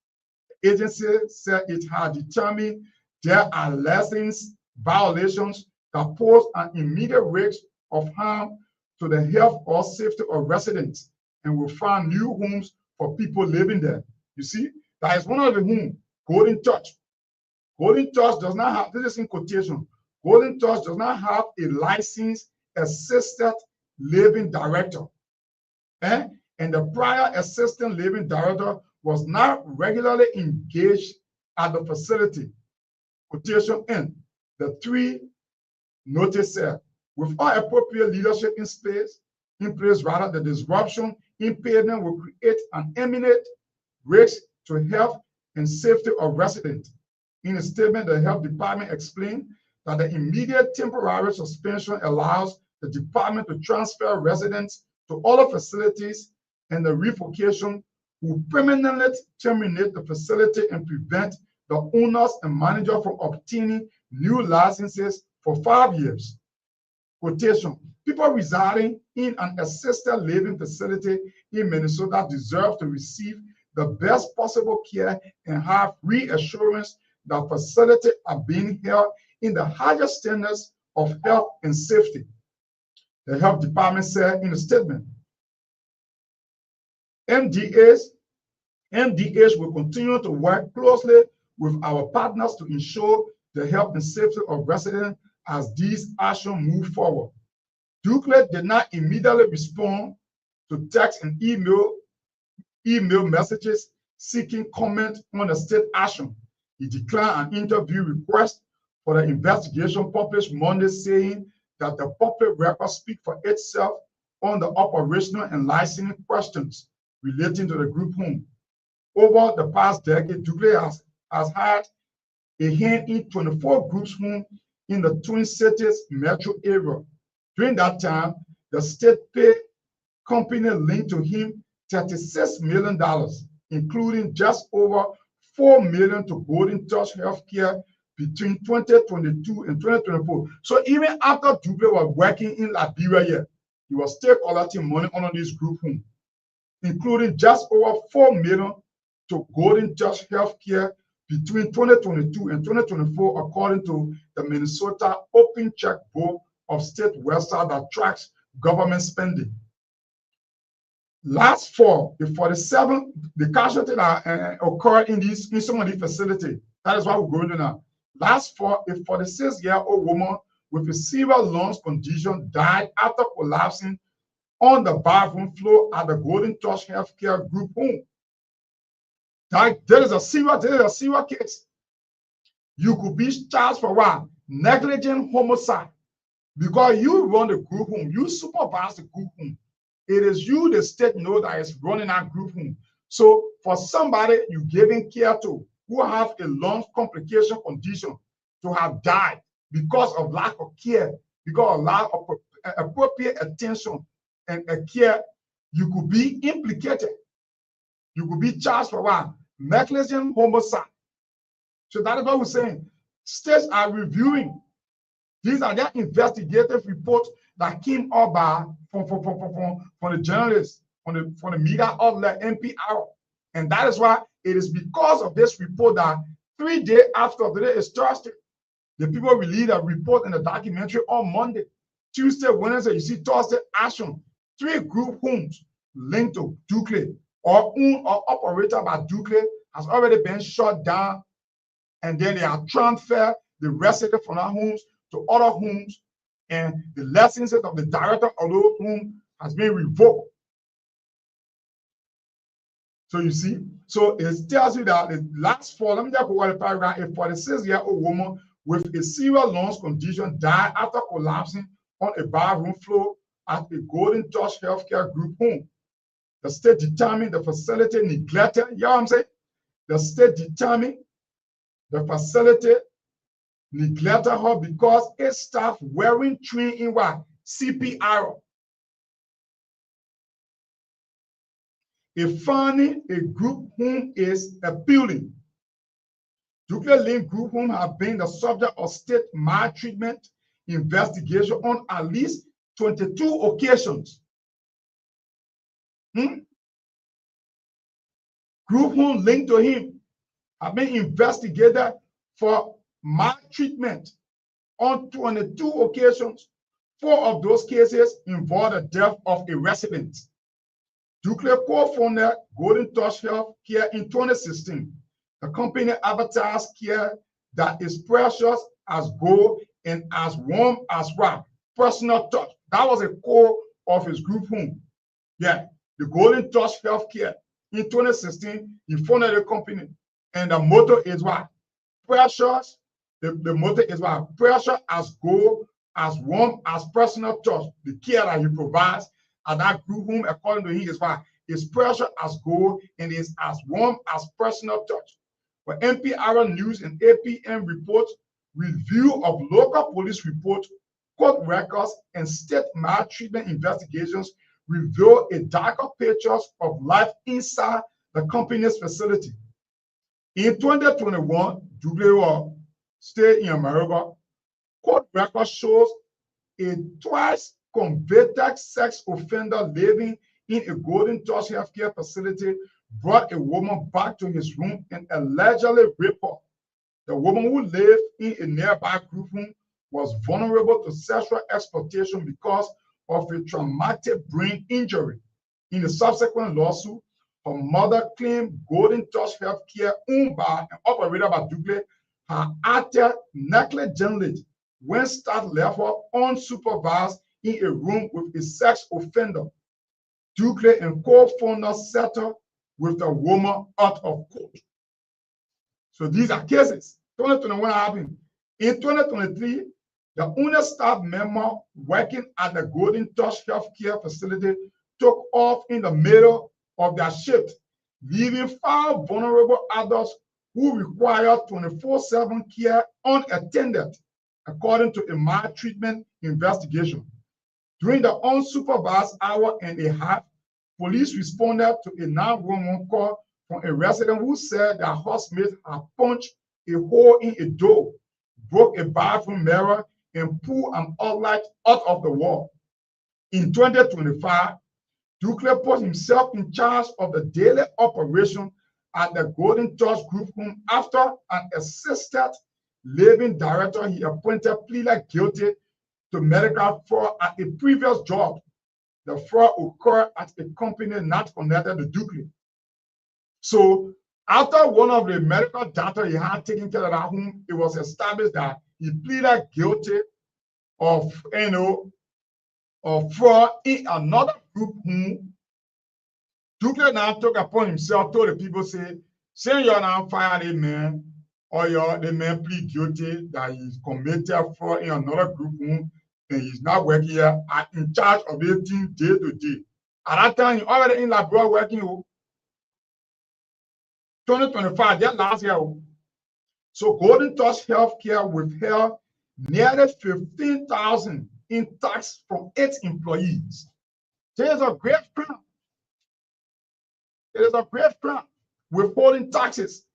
The agency said it had determined there are license violations that pose an immediate risk of harm to the health or safety of residents and will find new homes for people living there. You see, that is one of the homes, Golden Touch. Golden Touch does not have, this is in quotation, Golden Touch does not have a licensed assisted living director. And the prior assistant living director was not regularly engaged at the facility. Quotation end. The 3 notice said, without appropriate leadership in place, the disruption in payment will create an imminent risk to health and safety of residents. In a statement, the health department explained that the immediate temporary suspension allows the department to transfer residents to other facilities, and the revocation will permanently terminate the facility and prevent the owners and manager from obtaining new licenses for 5 years. Quotation, people residing in an assisted living facility in Minnesota deserve to receive the best possible care and have reassurance that facilities are being held in the highest standards of health and safety. The health department said in a statement, MDH will continue to work closely with our partners to ensure the health and safety of residents as these actions move forward. Dukley did not immediately respond to text and email messages seeking comment on the state action. He declined an interview request for the investigation published Monday, saying that the public record speaks for itself on the operational and licensing questions relating to the group home. Over the past decade, Dukley has had a hand in 24 groups home in the Twin Cities metro area. During that time, the state paid company linked to him $36 million, including just over $4 million to Golden Touch Healthcare between 2022 and 2024. So even after Dukley was working in Liberia, he was still collecting money on this group home, including just over $4 million to Golden Touch Healthcare between 2022 and 2024, according to the Minnesota Open Checkbook of state website that tracks government spending. Last fall, the casualty that occurred in some of these facilities, that is what we're going to now. Last fall, a 46-year-old woman with a severe lungs condition died after collapsing on the bathroom floor at the Golden Touch Healthcare group home. There is a serious case. You could be charged for what? Negligent homicide. Because you run the group home, you supervise the group home. It is you, the state, know that is running that group home. So for somebody you giving care to who have a lung complication condition to have died because of lack of care, because of lack of appropriate attention and care, you could be implicated. You could be charged for what? Negligent homicide. So that is what we're saying. States are reviewing. These are their investigative reports that came up from the journalists, from the media outlet NPR. And that is why it is because of this report that 3 days after today is Thursday, the people released a report in the documentary on Monday. Tuesday, Wednesday, you see Thursday action. 3 group homes linked to Dukley or owned or operated by Dukley has already been shut down. And then they are transferred the residents from our homes to other homes, and the licenses of the director of those homes has been revoked. So you see, so it tells you that the last fall, let me just go over the paragraph, a 46-year-old woman with a serious lungs condition died after collapsing on a bathroom floor at a Golden Touch Healthcare group home. The state determined the facility neglected, you know what I'm saying? The state determined the facility neglected her because its staff weren't trained in what? CPR. If finding a group home is a building, Dukley Link Group Home have been the subject of state maltreatment investigation on at least 22 occasions. Group home linked to him have been investigated for maltreatment on 22 occasions. 4 of those cases involved the death of a resident. Dukley co-founded Golden Touch Health Care in 2016. The company advertised care that is precious as gold and as warm as what? Personal touch. That was a core of his group home. Yeah, the Golden Touch Health Care. In 2016, he founded a company, and the motto is what? Precious. The motto is what? Precious as gold, as warm as personal touch. The care that he provides at that group home, according to him, is what? Is precious as gold and is as warm as personal touch. For NPR News and APM reports, review of local police reports, court records, and state maltreatment investigations reveal a darker picture of life inside the company's facility. In 2021, Dukley stayed in America. Court record shows a twice convicted sex offender living in a Golden Touch Healthcare facility brought a woman back to his room and allegedly raped her. The woman who lived in a nearby group home was vulnerable to sexual exploitation because of a traumatic brain injury. In the subsequent lawsuit, her mother claimed Golden Touch Healthcare, owned by and operated by Dukley, had acted negligently when staff left her unsupervised in a room with a sex offender. Dukley and co-founder settled with the woman out of court. So these are cases. 2021 happened. In 2023, the only staff member working at the Golden Touch Healthcare facility took off in the middle of their shift, leaving 5 vulnerable adults who require 24/7 care unattended, according to a maltreatment investigation. During the unsupervised hour and a half, police responded to a 911 call from a resident who said their housemate had punched a hole in a door, broke a bathroom mirror, and pulled an outlet out of the wall. In 2025, Dukley put himself in charge of the daily operation at the Golden Touch Group Home after an assisted living director he appointed pleaded guilty to medical fraud at a previous job. The fraud occurred at a company not connected to Dukley. So after one of the medical doctors he had taken care of that home, it was established that he pleaded guilty of fraud in another group home. Dukley now took upon himself, told the people, say you're now fire the man, or the man plead guilty that he's committed fraud in another group home, and he's not working here in charge of everything day to day. At that time, he already in Labrador working 2025, that last year. So Golden Touch Healthcare withheld nearly $15,000 in tax from its employees. There is a great crime. It is a great crime withholding taxes.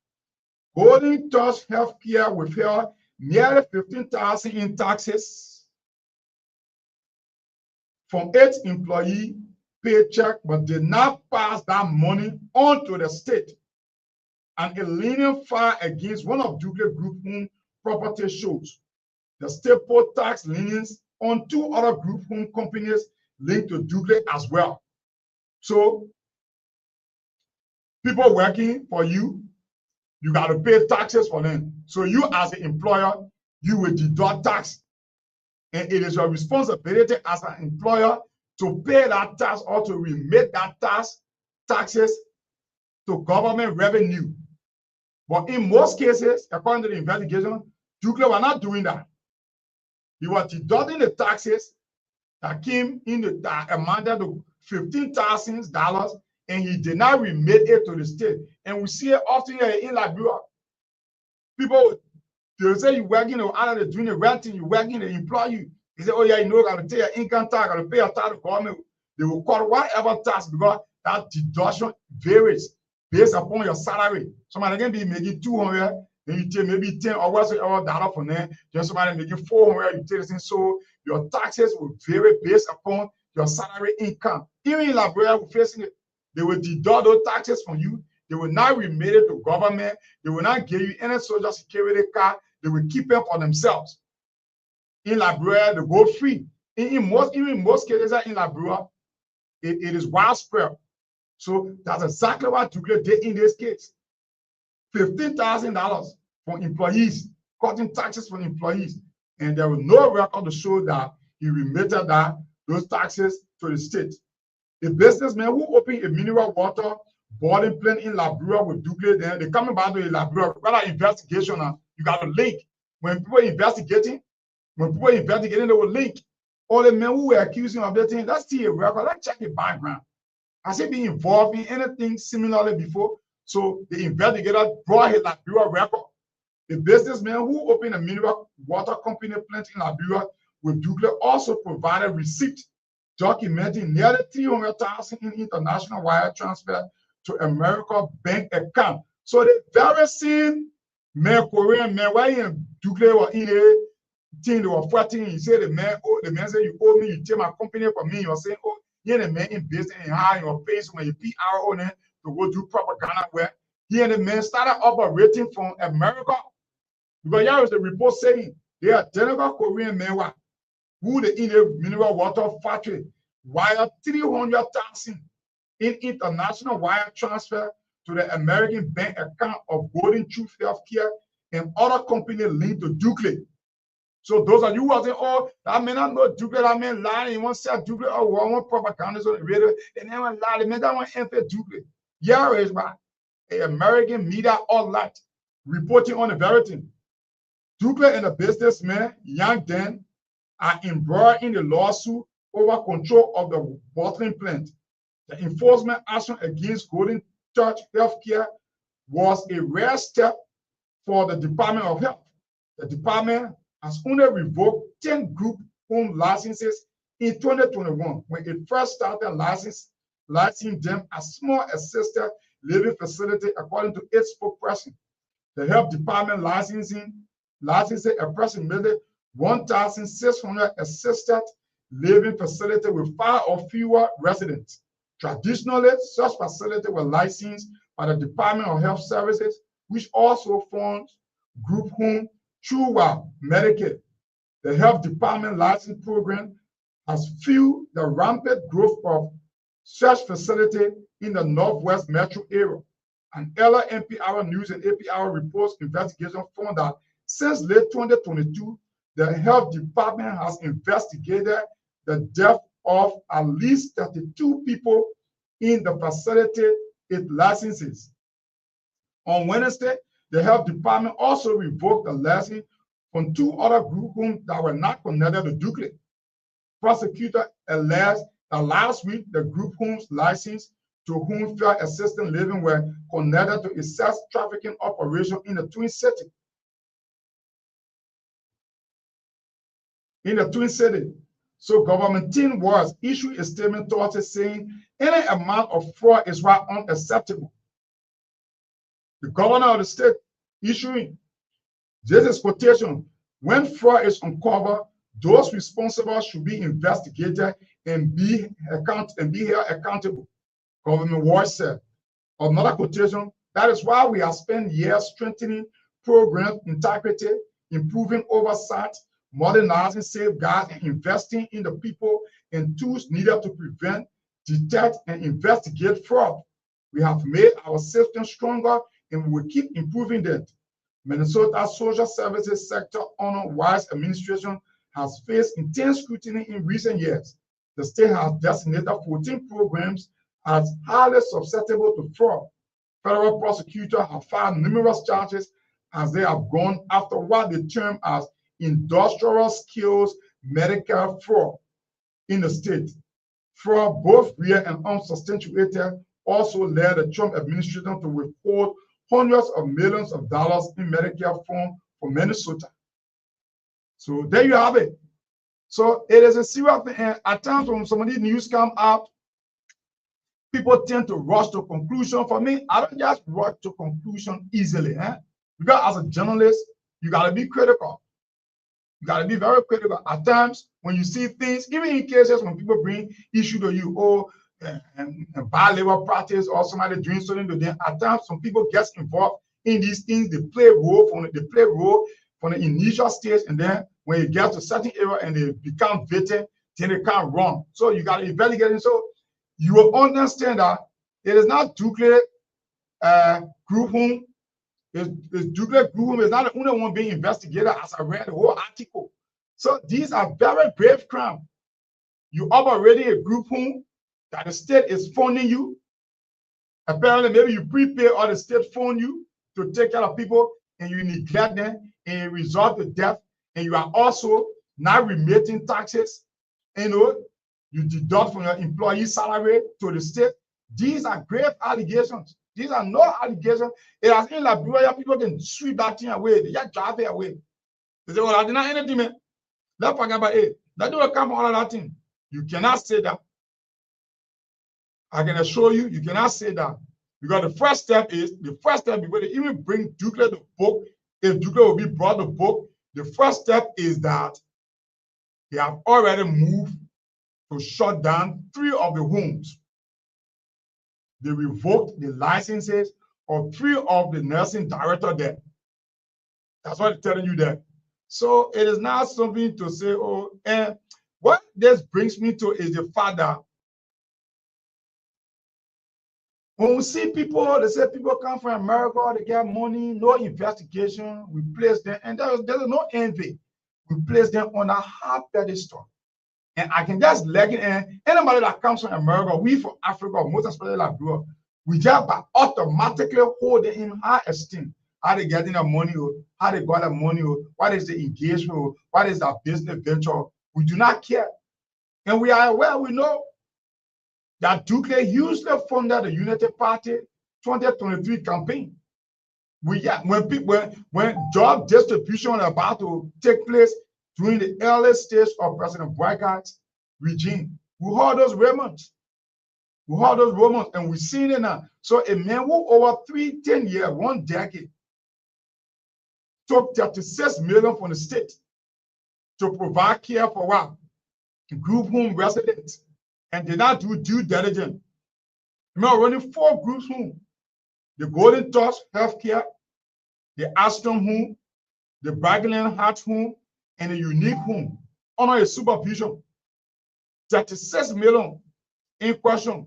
Golden Touch Healthcare withheld nearly $15,000 in taxes from its employee paycheck, but did not pass that money on to the state. And a lenient file against one of Dukley Group Home property shows the state put tax liens on 2 other group home companies linked to Dukley as well. So people working for you, you got to pay taxes for them. So you as an employer, you will deduct tax. And it is your responsibility as an employer to pay that tax or to remit that taxes to government revenue. But in most cases, according to the investigation, Dukley were not doing that. He was deducting the taxes that came in that amounted to $15,000, and he did not remit it to the state. And we see it often here in Liberia. People, they say you're working, out of doing the right thing, you're working, they employ you. They say, oh yeah, you got to pay your income tax, got to pay your tax to government. They will cut whatever tax because that deduction varies based upon your salary. Somebody can be making 200, then you take maybe 10 or whatever dollar for them. Then somebody making 400, you take this thing. So your taxes will vary based upon your salary income. Even in Liberia, we're facing it. They will deduct those taxes from you. They will not remit it to government. They will not give you any social security card. They will keep it for themselves. In Liberia, they go free. Even in most cases in Liberia, it is widespread. So that's exactly what Dukley did in this case. $15,000 for employees, cutting taxes for employees. And there was no record to show that he remitted those taxes to the state. A businessman who opened a mineral water boarding plant in Liberia with Dukley, then they coming back to Liberia. Whether investigation, you got to link. When people investigating, they will link. All the men who were accusing of that thing, that's still a record. Let's check the background. Has he been involved in anything similarly before? So the investigator brought his Liberia record. The businessman who opened a mineral water company plant in Liberia with Dukley also provided receipt documenting nearly $300,000 in international wire transfer to America bank account. So the very same man, Korean man, why in Dukley or in a thing they were fighting, he said the man said, you owe me, you take my company for me. You're saying, oh, you're the man in business and high in your face when you PR on it to go do propaganda where he and the man started operating from America. Because here is the report saying they are identical Korean men who the in a mineral water factory wire $300,000 in international wire transfer to the American bank account of Golden Truth Healthcare and other companies linked to Dukley. So those of you who are saying, oh, that man not know duplicate, that man lying, he won't say duplicate, or one propaganda on the radio, and then one lie, man, that one ain't duplicate. Yeah, it's by American media outlet reporting on the very thing. Duplicate and the businessman, Young Den, are embroiled in the lawsuit over control of the bottling plant. The enforcement action against Golden Touch Healthcare was a rare step for the Department of Health. The department has only revoked 10 group home licenses in 2021 when it first started licensing them as small assisted living facility, according to its spokesperson. The health department licensing approximately 1,600 assisted living facilities with 5 or fewer residents. Traditionally, such facilities were licensed by the Department of Health Services, which also funds group home through Medicaid. The health department license program has fueled the rampant growth of such facilities in the Northwest metro area. An earlier NPR News and APR reports investigation found that since late 2022, the health department has investigated the death of at least 32 people in the facility it licenses. On Wednesday, the health department also revoked the license from 2 other group homes that were not connected to Duke. Prosecutor alleged that last week the group homes licensed to home care assisted living were connected to a sex trafficking operation in the Twin City. So government team was issued a statement towards it saying any amount of fraud is right unacceptable. The governor of the state issuing this is quotation: when fraud is uncovered, those responsible should be investigated and be held accountable. Government Voice said. Another quotation: that is why we have spent years strengthening program integrity, improving oversight, modernizing safeguards, and investing in the people and tools needed to prevent, detect, and investigate fraud. We have made our system stronger and we will keep improving that. Minnesota social services sector under Wise administration has faced intense scrutiny in recent years. The state has designated 14 programs as highly susceptible to fraud. Federal prosecutors have filed numerous charges as they have gone after what they term as industrial skills medical fraud in the state. Fraud, both real and unsubstantiated, also led the Trump administration to withhold hundreds of millions of dollars in Medicare funds for Minnesota. So there you have it. So it is a serious thing. And at times when some of these news come out, people tend to rush to conclusion. For me, I don't just rush to conclusion easily. Because as a journalist, you got to be critical. You got to be very critical. At times, when you see things, even in cases when people bring issue to you, and bad labor practice or somebody doing something to them, at times some people get involved in these things. They play role from the initial stage, and then when you get to certain area and they become victim, then they can't run. So you got to investigate it. So you will understand that it is not duplicate group home. It's duplicate group home is not the only one being investigated, as I read the whole article. So these are very grave crimes. You operating a group home that the state is funding you. Apparently, maybe you prepay or the state fund you to take care of people and you neglect them and it result to death. And you are also not remitting taxes. You deduct from your employee salary to the state. These are grave allegations. These are no allegations. It has in Liberia, people can sweep that thing away. They just drive it away. They say, well, I did not anything, man. Let's forget about it. That don't come from all of that thing. You cannot say that. I can assure you, you cannot say that. Because the first step before they even bring Duke the book, if Duke will be brought the book, the first step is that they have already moved to shut down 3 of the homes. They revoked the licenses of 3 of the nursing directors there. That's what they're telling you there. So it is not something to say, and what this brings me to is the fact that when we see people, they say people come from America, they get money, no investigation, we place them, and there's no envy. we place them on a high pedestal. And I can just leg it in. Anybody that comes from America, we from Africa, most especially Liberia, we just automatically hold them in high esteem. How they getting their money, how they got their money, what is the engagement, what is their business venture. We do not care. And we are aware, we know that Duke hugely funded the Unity Party 2023 campaign. When job distribution was about to take place during the early stage of President Boycott's regime, we heard those rumors. We heard those rumors, and we've seen it now. So a man who over 10 years, 1 decade, took 36 million from the state to provide care for what? Group home residents, and did not do due diligence. Remember, running 4 groups home: the Golden Touch Healthcare, the Aston Home, the Bagland Heart Home, and the Unique Home under a supervision. 36 million in question.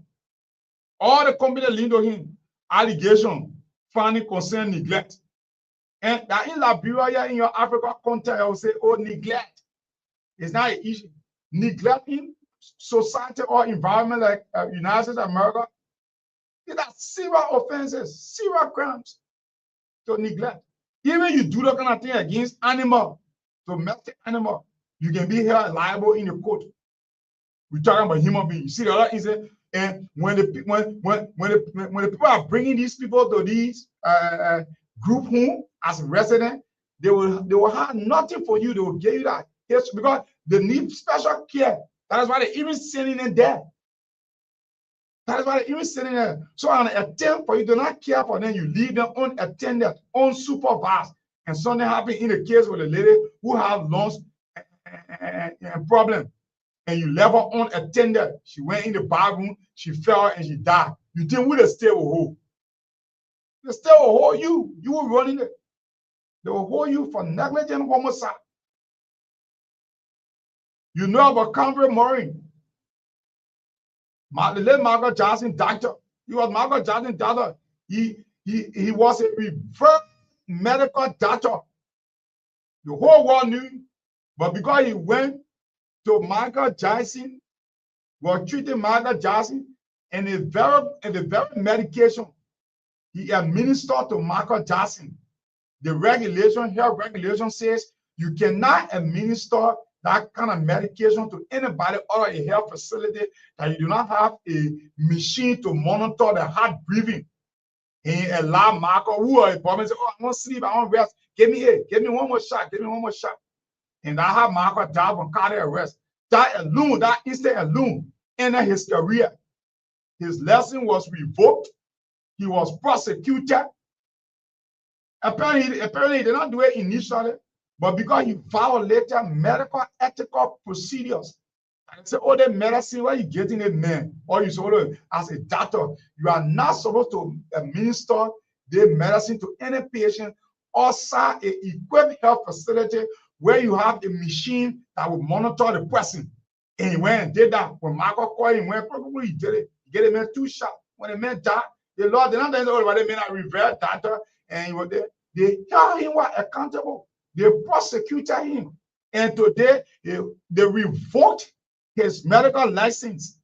All the company linked to him, allegation, finding concern, neglect. And that in Liberia, in your Africa context, I will say, oh, neglect is not an issue. Neglecting society or environment like United States of America, these are serious offenses, serious crimes to neglect. Even you do that kind of thing against animal, domestic animal, you can be held liable in the court. We're talking about human beings. You see the other incident, and when the people are bringing these people to these group home as resident, they will have nothing for you. They will give you that because they need special care. That is why they're even sending them there. That is why they're even sending them. So on an attempt for you to not care for them, you leave them unattended, unsupervised. And something happened in the case with a lady who have lungs problem, and you left her unattended. She went in the bathroom, she fell, and she died. You think we the state will hold? The state will hold you. You will run in it. They will hold you for negligent homicide. You know about Conway Maureen. The late Michael Johnson doctor. He was Michael Johnson doctor. He was a reverse medical doctor. The whole world knew, but because he went to Michael Johnson, was treating Michael Johnson, and the very medication he administered to Michael Johnson, the health regulation says you cannot administer that kind of medication to anybody or a health facility that you do not have a machine to monitor the heart breathing. And allow Michael, who are a problem, say, oh, I want sleep, I want rest. Give me one more shot, give me one more shot. And that had Michael died from cardiac arrest. That instant alone ended his career. His lesson was revoked. He was prosecuted. Apparently he did not do it initially, but because he violated medical ethical procedures. And say, oh, the medicine, where you getting it, man? Or you say, oh, as a doctor, you are not supposed to administer the medicine to any patient outside an equipped health facility where you have a machine that will monitor the person. And he went and did that. When Michael called him, probably he did it. He gave him 2 shots. When the man died, the Lord did not know what they mean a reverse doctor, and he was there. They held him accountable. They prosecuted him. And today, they revoked his medical license.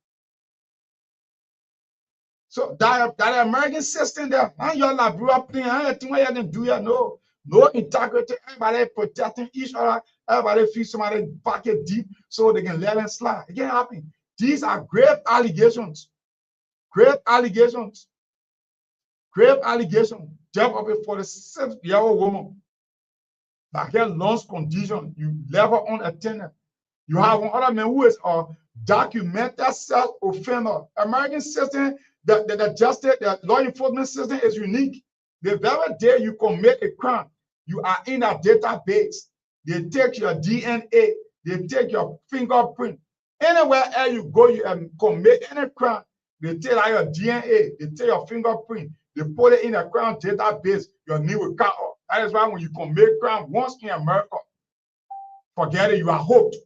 So that American system there, and your Liberia thing, anything what you can do here, no integrity, everybody protecting each other, everybody feels somebody pocket deep so they can let them slide. It can't happen. These are grave allegations. Grave allegations. Grave allegations. Death of a 46-year-old woman that had lungs condition. You left her unattended. You have one other man who is a documented self-offender. American system, the justice, the law enforcement system is unique. The very day you commit a crime, you are in a database. They take your DNA, they take your fingerprint. Anywhere else you go, you commit any crime, they take out your DNA, they take your fingerprint, they put it in a crime database, your name will count up. That is why when you commit crime once in America, forget it, you are hooked.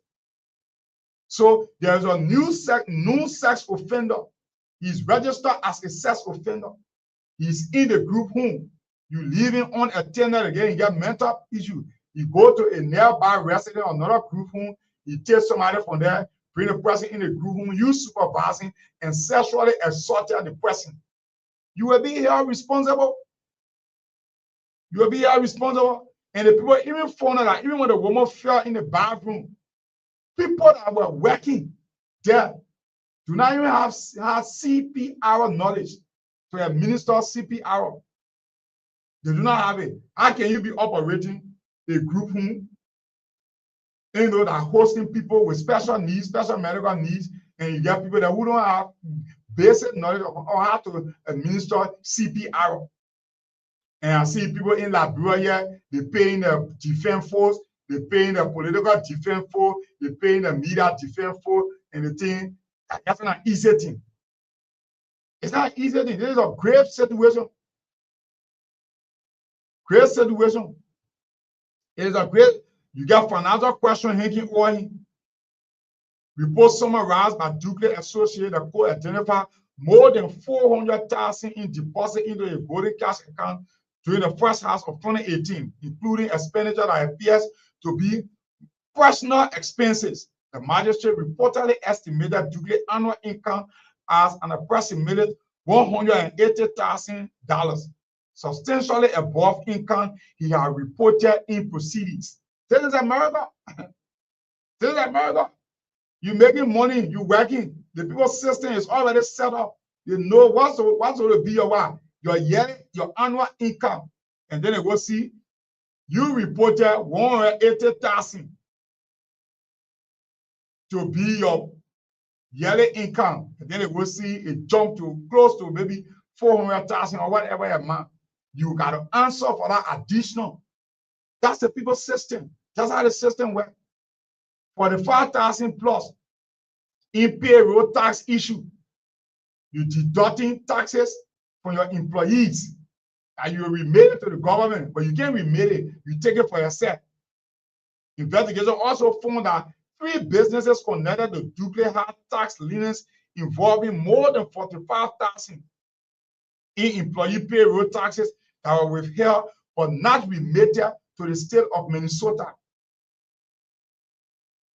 So there's a new sex offender. He's registered as a sex offender. He's in the group home. You leave him unattended again, you get mental issue. You go to a nearby resident, another group home, you take somebody from there, bring the person in the group home, you supervising and sexually assaulted the person. You will be held responsible. You will be held responsible. And the people even found out that even when the woman fell in the bathroom, people that were working there do not even have CPR knowledge to administer CPR. They do not have it. How can you be operating a group home, you know, that hosting people with special needs, special medical needs, and you get people that who don't have basic knowledge of how to administer CPR? And I see people in Liberia, they paying the defense force, they paying the political defense force, they paying the media defense force, and the thing, that's not an easy thing. It's not an easy thing. This is a grave situation. Great situation. It is a great, you got financial question hanging over him. Report summarized by Dukley Associates, the court identified more than 400,000 in deposit into a golden cash account during the first half of 2018, including expenditure that appears to be personal expenses. The magistrate reportedly estimated Dukley annual income as an approximated $180,000, substantially above income he had reported in proceedings. This is America. This is America. You're making money, you're working. The people's system is already set up. You know what's going to be your yearly, your annual income. And then they go see, you reported 180,000 to be your yearly income. And then they go see it jump to close to maybe 400,000 or whatever amount. You got to answer for that additional. That's the people's system. That's how the system works. 45,000 plus in payroll tax issue. You deducting taxes from your employees and you remit it to the government, but you can't remit it. You take it for yourself. Investigation also found that 3 businesses connected to Dukley had tax liens involving more than 45,000 in employee payroll taxes that were withheld but not remitted to the state of Minnesota.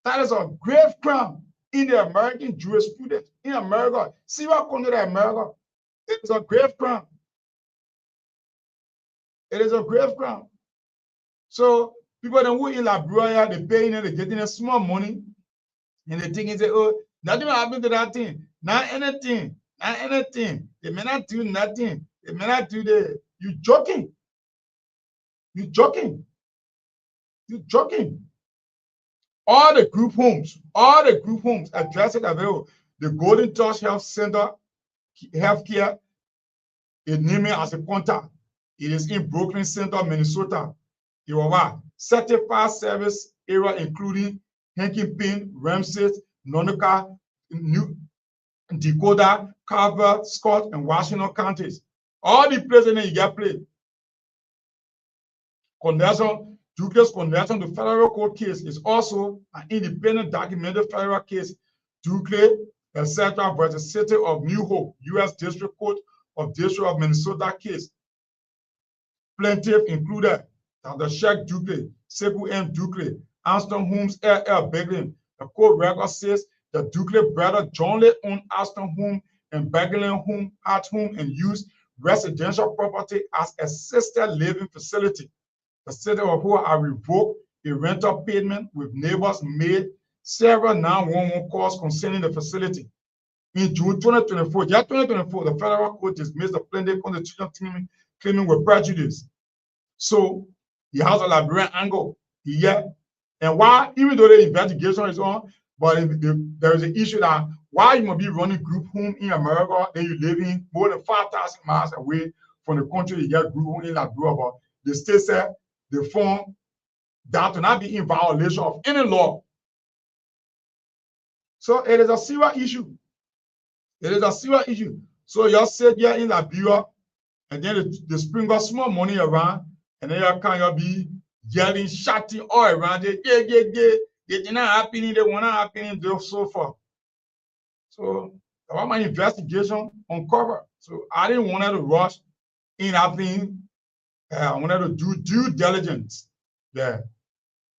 That is a grave crime in the American jurisprudence. In America, see what comes to America. It is a grave crime. It is a grave crime. So people who in Liberia, they paying and they getting a small money, and they think say, oh, nothing will happen to that thing. Not anything. Not anything. They may not do nothing. They may not do the. You joking. You joking. You joking. All the group homes addressed available. The Golden Touch Health Center, Healthcare, is named as a contact. It is in Brooklyn Center, Minnesota. It was certified service area, including Hennepin, Ramsey, Nonoka, New Dakota, Carver, Scott, and Washington counties. All the places you get played. Connection, Dukley's connection to federal court case is also an independent documented federal case. Dukley, etc., versus City of New Hope, U.S. District Court of District of Minnesota case. Plaintiff included Dr. Sheikh Dukley, Sekou M. Dukley, Aston Homes, L.L. Beglin. The court record says the Dukley brother jointly owned Aston Home and Beglin Home at home and used residential property as a assisted living facility. The city of who are revoked a rental payment with neighbors made several 911 calls concerning the facility. In June 2024, the federal court dismissed the plaintiff constitutional claiming with prejudice. So he has a Liberian angle here. And why, even though the investigation is on, but there is an issue that why you must be running group home in America, then you live in more than 5,000 miles away from the country you get group home in Liberia. But the state said the form that will not be in violation of any law. So it is a serious issue. It is a serious issue. So you sit here in Liberia, and then they sprinkle small money around, and then you can be yelling, shouting all around it. Yeah. They did not happen, they were not happening, so far. So that was my investigation uncovered. So I didn't want to rush in happening. I wanted to do due diligence there.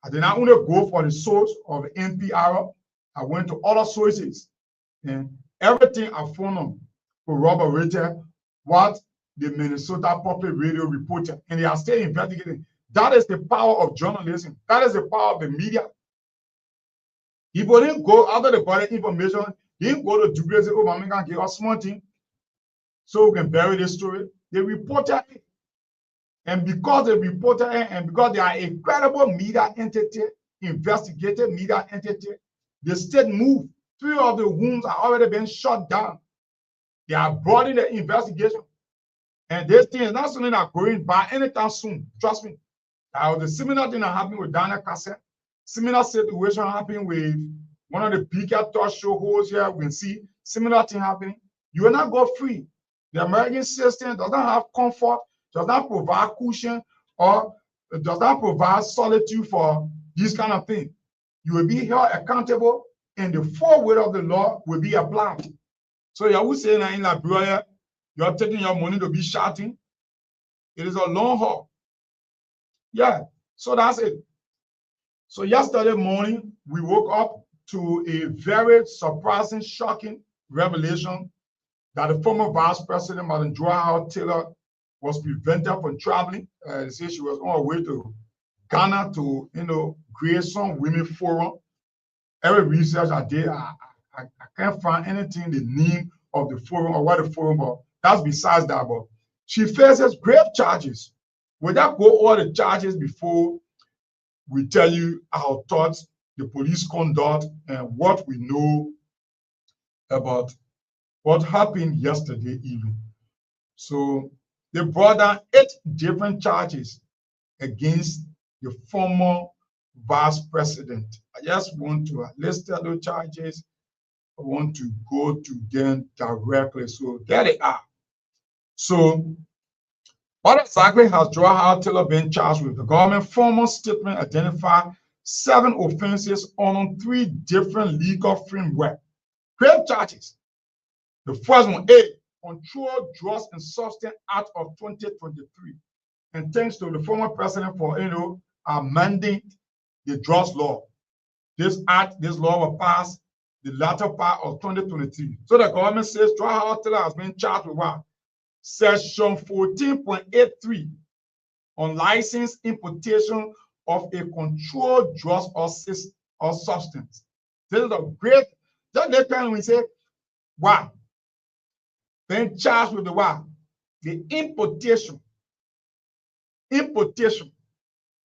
I did not only go for the source of the NPR, I went to other sources. And everything I found on corroborated what the Minnesota Public Radio reported. And they are still investigating. That is the power of journalism. That is the power of the media. People didn't go after the body information, they didn't go to Dubai and say, oh, I'm going to give us small thing so we can bury this story. They reported it. And because they reported it, and because they are a credible media entity, investigative media entity, the state moved. 3 of the wounds are already been shut down. They are brought in the investigation. And this thing is not something that's going by anytime soon. Trust me. That was a similar thing that happened with Daniel Cassette. Similar situation happened with one of the bigger talk show hosts here. We see similar thing happening. You will not go free. The American system does not have comfort, does not provide cushion, or does not provide solitude for this kind of thing. You will be held accountable, and the full weight of the law will be applied. So you will say in Liberia, you're taking your money to be shouting. It is a long haul. Yeah, so that's it. So yesterday morning, we woke up to a very surprising, shocking revelation that the former Vice President, Madam Geedahgar Taylor, was prevented from traveling. They say she was on her way to Ghana to, create some women forum. Every research I did, I can't find anything, the name of the forum or what the forum was. That's besides that, but she faces grave charges. Will that go all the charges before we tell you our thoughts, the police conduct, and what we know about what happened yesterday evening? So they brought down 8 different charges against the former vice president. I just want to list those charges. I want to go to them directly. So there they are. So what exactly has Geedahgar Taylor been charged with? The government formal statement identified 7 offenses on 3 different legal frameworks. Grave charges. The first one, A, Controlled Drugs and Substance Act of 2023. And thanks to the former president for amending the drugs law. This law was passed the latter part of 2023. So the government says Geedahgar Taylor has been charged with what? Section 14.83 on licensed importation of a controlled drug or substance. This is a great, just next time we say, wow, been charged with the what? The importation. Importation.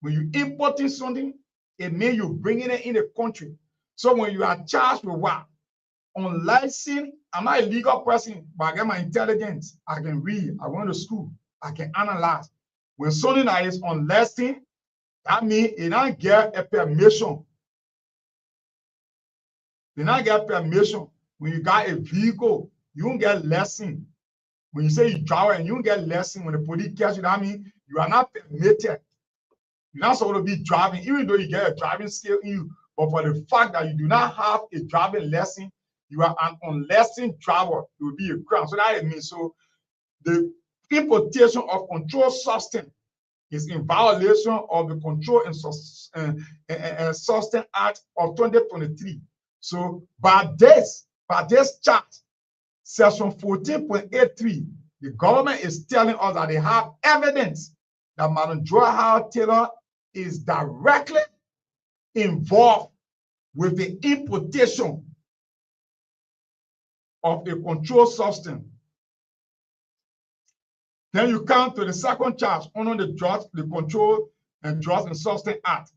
When you importing something, it means you're bringing it in the country. So when you are charged with what? Unlicensed, I'm not a legal person, but I get my intelligence. I can read. I went to school. I can analyze. When something that is unlicensed, that means it don't get a permission. You don't get permission. When you got a vehicle, you don't get lesson. When you say you drive and you don't get lesson, when the police catch you, that means you are not permitted. You're not supposed to be driving, even though you get a driving skill in you. But for the fact that you do not have a driving lesson, you are an unlicensed driver, it will be a crime. So that means so the importation of controlled substance is in violation of the Control and Substance Act of 2023. So by this charge, section 14.83, the government is telling us that they have evidence that Madam Geedahgar Taylor is directly involved with the importation of a controlled substance. Then you come to the second charge under the Control and Drugs and Substance Act,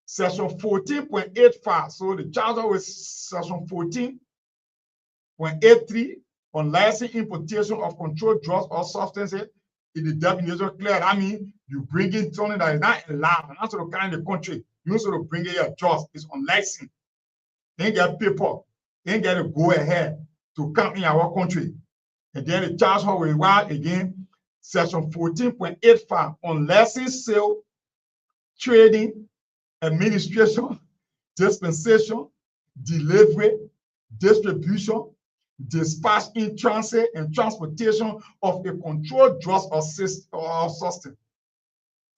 section 14.85. So the charge was section 14.83 on licensed importation of controlled drugs or substances. In the definition clear, I mean you bring in something that is not allowed, and that's the kind of the country. You also bring in your drugs, it's unlicensed. They ain't get people, they ain't get to go ahead to come in our country. And then the charge her with what again? Section 14.85 on licensed sale, trading, administration, dispensation, delivery, distribution, dispatch in transit, and transportation of a controlled drug or substance.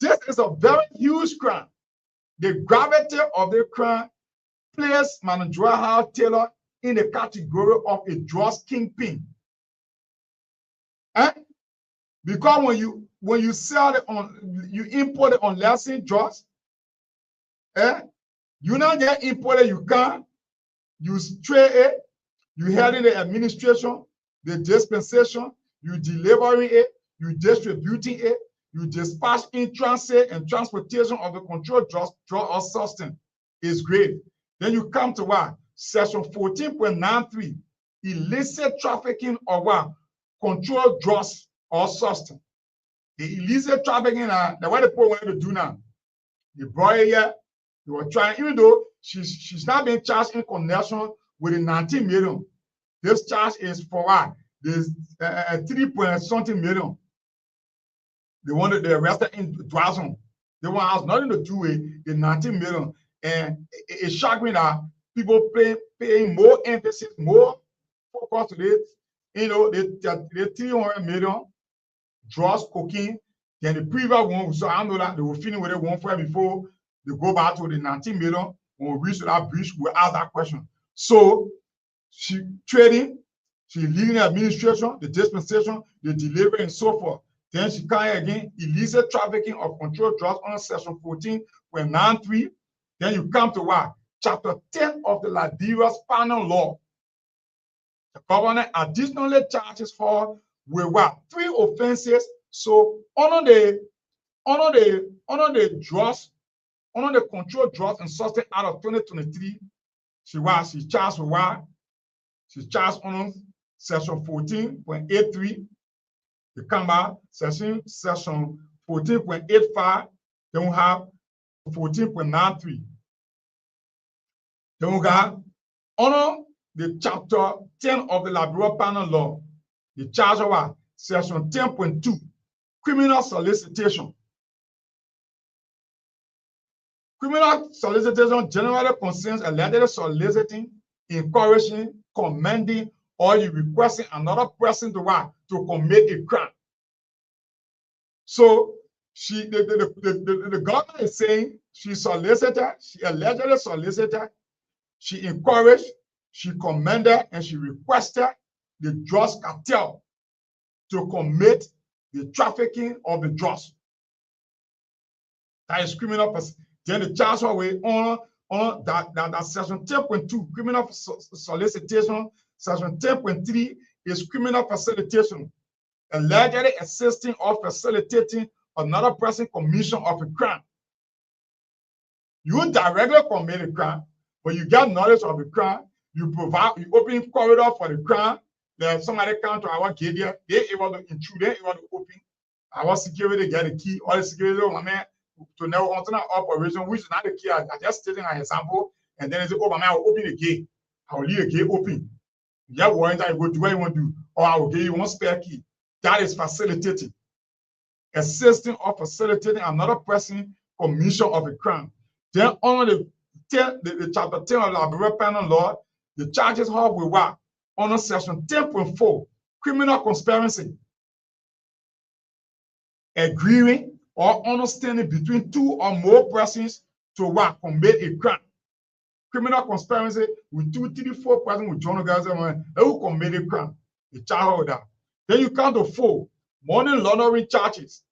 This is a very huge crime the gravity of the crime placed Manajua House Taylor in the category of a drugs kingpin. Because when you sell it on, you import it on licensed drugs, you not get imported, you can't, you trade it, you held in the administration, the dispensation, you delivering it, you distributing it, you dispatch in transit and transportation of the controlled drug or substance is great. Then you come to what? Section 14.93, illicit trafficking of what? Controlled drugs or substance. The illicit trafficking, the what the poor wanted to do now. The boy here, they were trying, even though she's not being charged in connection with the 19 million. This charge is for what? There's 3 point something million. They wanted to arrest her in Dwazon. They want has nothing to do with the 19 million. And it shocked me that people paying more emphasis, more focus to this. You know, the 300 million drugs, cocaine, than the previous one. So I know that they were feeling with it one for before they go back to the 19 million. When we reach that bridge, we'll ask that question. So she trading, she leading the administration, the dispensation, the delivery, and so forth. Then she come again, illicit trafficking of controlled drugs under section 14.93. Then you come to what? Chapter 10 of the Liberia's final law. The governor additionally charges for with what? 3 offenses. So under the drugs, under the Controlled Drugs and Substance Act of 2023, she charged with what? She charged under section 14.83. You come back, section 14.85, then we have 14.93. Then we got under the chapter 10 of the Liberal Panel Law, the charge of what? Section 10.2, criminal solicitation. Criminal solicitation generally concerns allegedly soliciting, encouraging, commending, or you requesting another person to what? To commit a crime. So the government is saying she solicited, she allegedly solicited, she encouraged, she commended, and she requested the drugs cartel to commit the trafficking of the drugs. That is criminal. Then the charge away on that section 10.2, criminal solicitation. Section 10.3 is criminal facilitation, allegedly assisting or facilitating another person commission of a crime. You directly commit a crime, but you get knowledge of the crime. You open corridor for the crime. Then somebody come to our gate here, they able to intrude, they able to open. Our security get the key, all the security, man, to know onto an operation, which is not the key. I just stating an example, and then they say, oh, man, I will open the gate. I will leave the gate open. You have warrant, I go do what you want to do, or I will give you one spare key. That is facilitating, assisting or facilitating another person commission of a crime. Then under the chapter 10 of the Liberal Panel Law, the charges have with what? Under section 10.4, criminal conspiracy, agreeing or understanding between 2 or more persons to what? Commit a crime. Criminal conspiracy with 2, 3, 4 persons with John Garsuah, they will commit a crime. The charge of that. Then you count to 4 money laundering charges.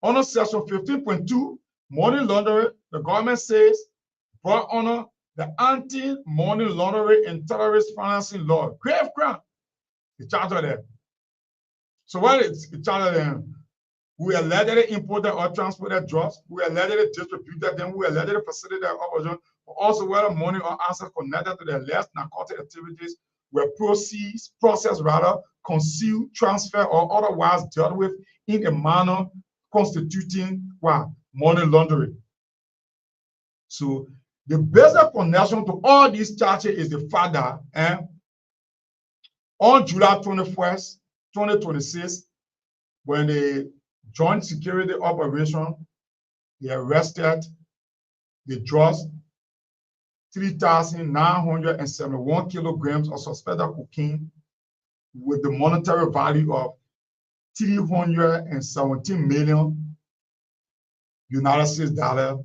Under section 15.2, money laundering, the government says, brought under the anti-money laundering and terrorist financing law. Grave crime. The charge of that. So what is the charge of them? We allegedly imported or transported drugs. We allegedly distributed them. We allegedly facilitated their operation. Also, whether money or assets connected to their less narcotic activities were processed rather, concealed, transferred, or otherwise dealt with in a manner constituting what? Money laundering. So the basic connection to all these charges is the fact that on July 21st, 2026, when the Joint Security Operation, they arrested the drugs, 3,971 kilograms of suspected cocaine with the monetary value of 317 million United States dollars.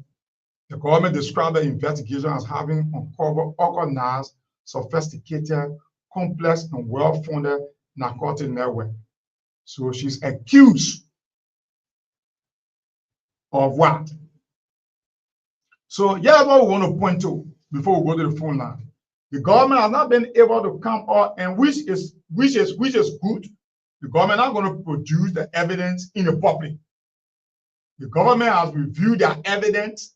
The government described the investigation as having uncovered organized, sophisticated, complex, and well-funded narcotic network. So she's accused of what? So here's what we want to point to before we go to the phone line. The government has not been able to come up, and which is good. The government is not going to produce the evidence in the public. The government has reviewed their evidence,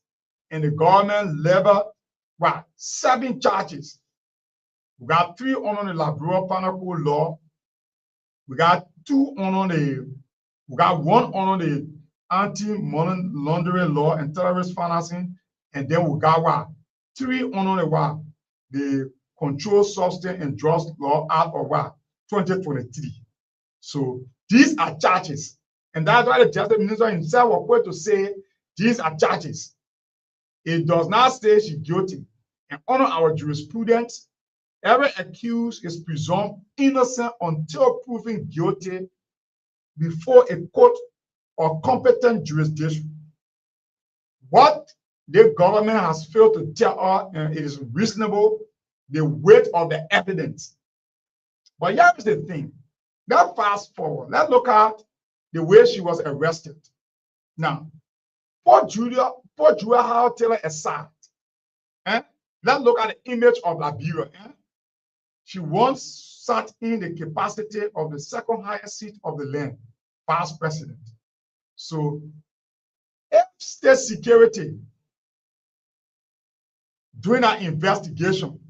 and the government leveled 7 charges. We got 3 under the Labrador Penal Code law. We got 2 under we got 1 under the anti-money laundering law and terrorist financing, and then we got 3 under the Controlled Substance and Drugs Law Act of 2023. So these are charges, and that's why the Justice Minister himself was going to say these are charges. It does not say she's guilty. And under our jurisprudence, every accused is presumed innocent until proven guilty before a court or competent jurisdiction. What the government has failed to tell us, and it is reasonable, the weight of the evidence. But here is the thing. Let's fast forward. Let's look at the way she was arrested. Now, poor Julia Howard Taylor aside, let's look at the image of Liberia. She once sat in the capacity of the second highest seat of the land, vice president. So, if state security during our investigation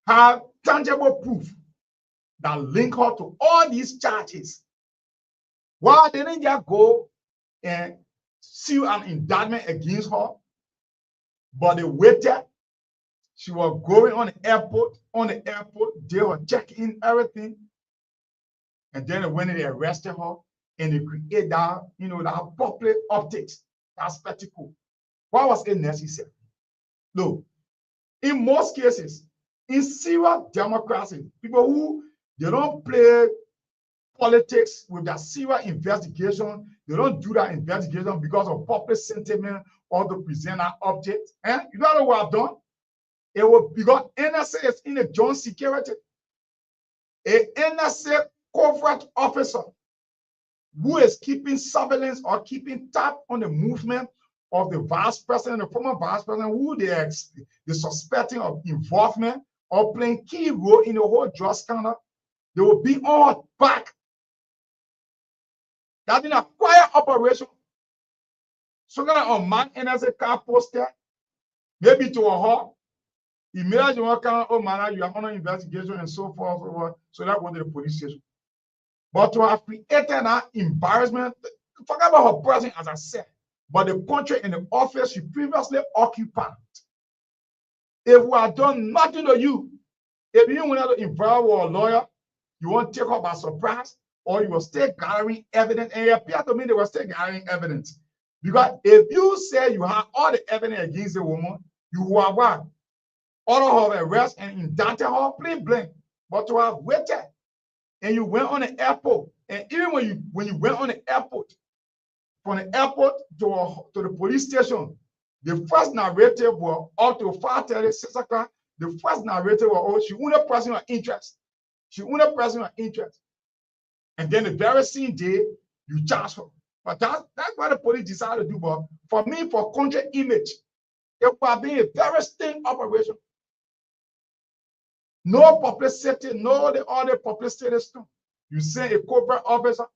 have tangible proof that link her to all these charges, why didn't they go and seal an indictment against her? But they waited. She was going on the airport, they were checking everything. And then when they arrested her, and they create that, that public optics, that spectacle. Why was it necessary? Look, in most cases, in serious democracy, people who they don't play politics with their serious investigation, they don't do that investigation because of public sentiment or to present an object. And you know what I've done? It will because NSA is in a joint security. A NSA covert officer who is keeping surveillance or keeping tab on the movement of the vice president, the former vice president, who they are suspecting of involvement or playing key role in the whole drug scandal, they will be on back. That's been a quiet operation. So that a man NSA car posted, maybe to a hall, immediately you come, oh man, you are under investigation and so forth, so that went to the police station. But to have created that embarrassment, forget about her person, as I said, but the country in the office she previously occupied. If we had done nothing to you, if you wanted to involve a lawyer, you won't take her by surprise, or you will stay gathering evidence. And it appeared to me they were still gathering evidence. Because if you say you have all the evidence against the woman, you have what? Order her arrest and indicted her plain blank. But to have waited, and you went on the airport, and even when you went on the airport, from the airport to the police station, the first narrative was up to 5:30, 6 o'clock. The first narrative was, oh, she wouldn't press her interest. She wouldn't press her interest. And then the very same day, you charge her. But that's what the police decided to do. But for me, for country image, it would have been a very sting operation. No publicity, no other publicity stuff. You send a covert officer.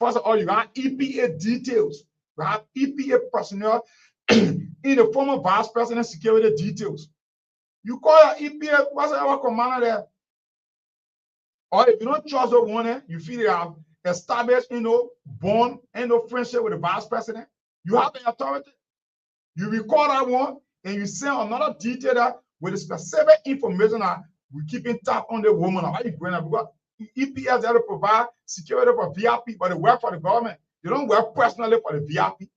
First of all, you have EPA details. You have EPA personnel in the former vice president security details. You call your EPA, what's our commander there? Or if you don't trust the one, you feel they have established, bond and friendship with the vice president, you have the authority. You record that one and you send another detail that with the specific information that we keep in tap on the woman. Why you going up? Because EPS there to provide security for VIP, but they work for the government. They don't work personally for the VIP.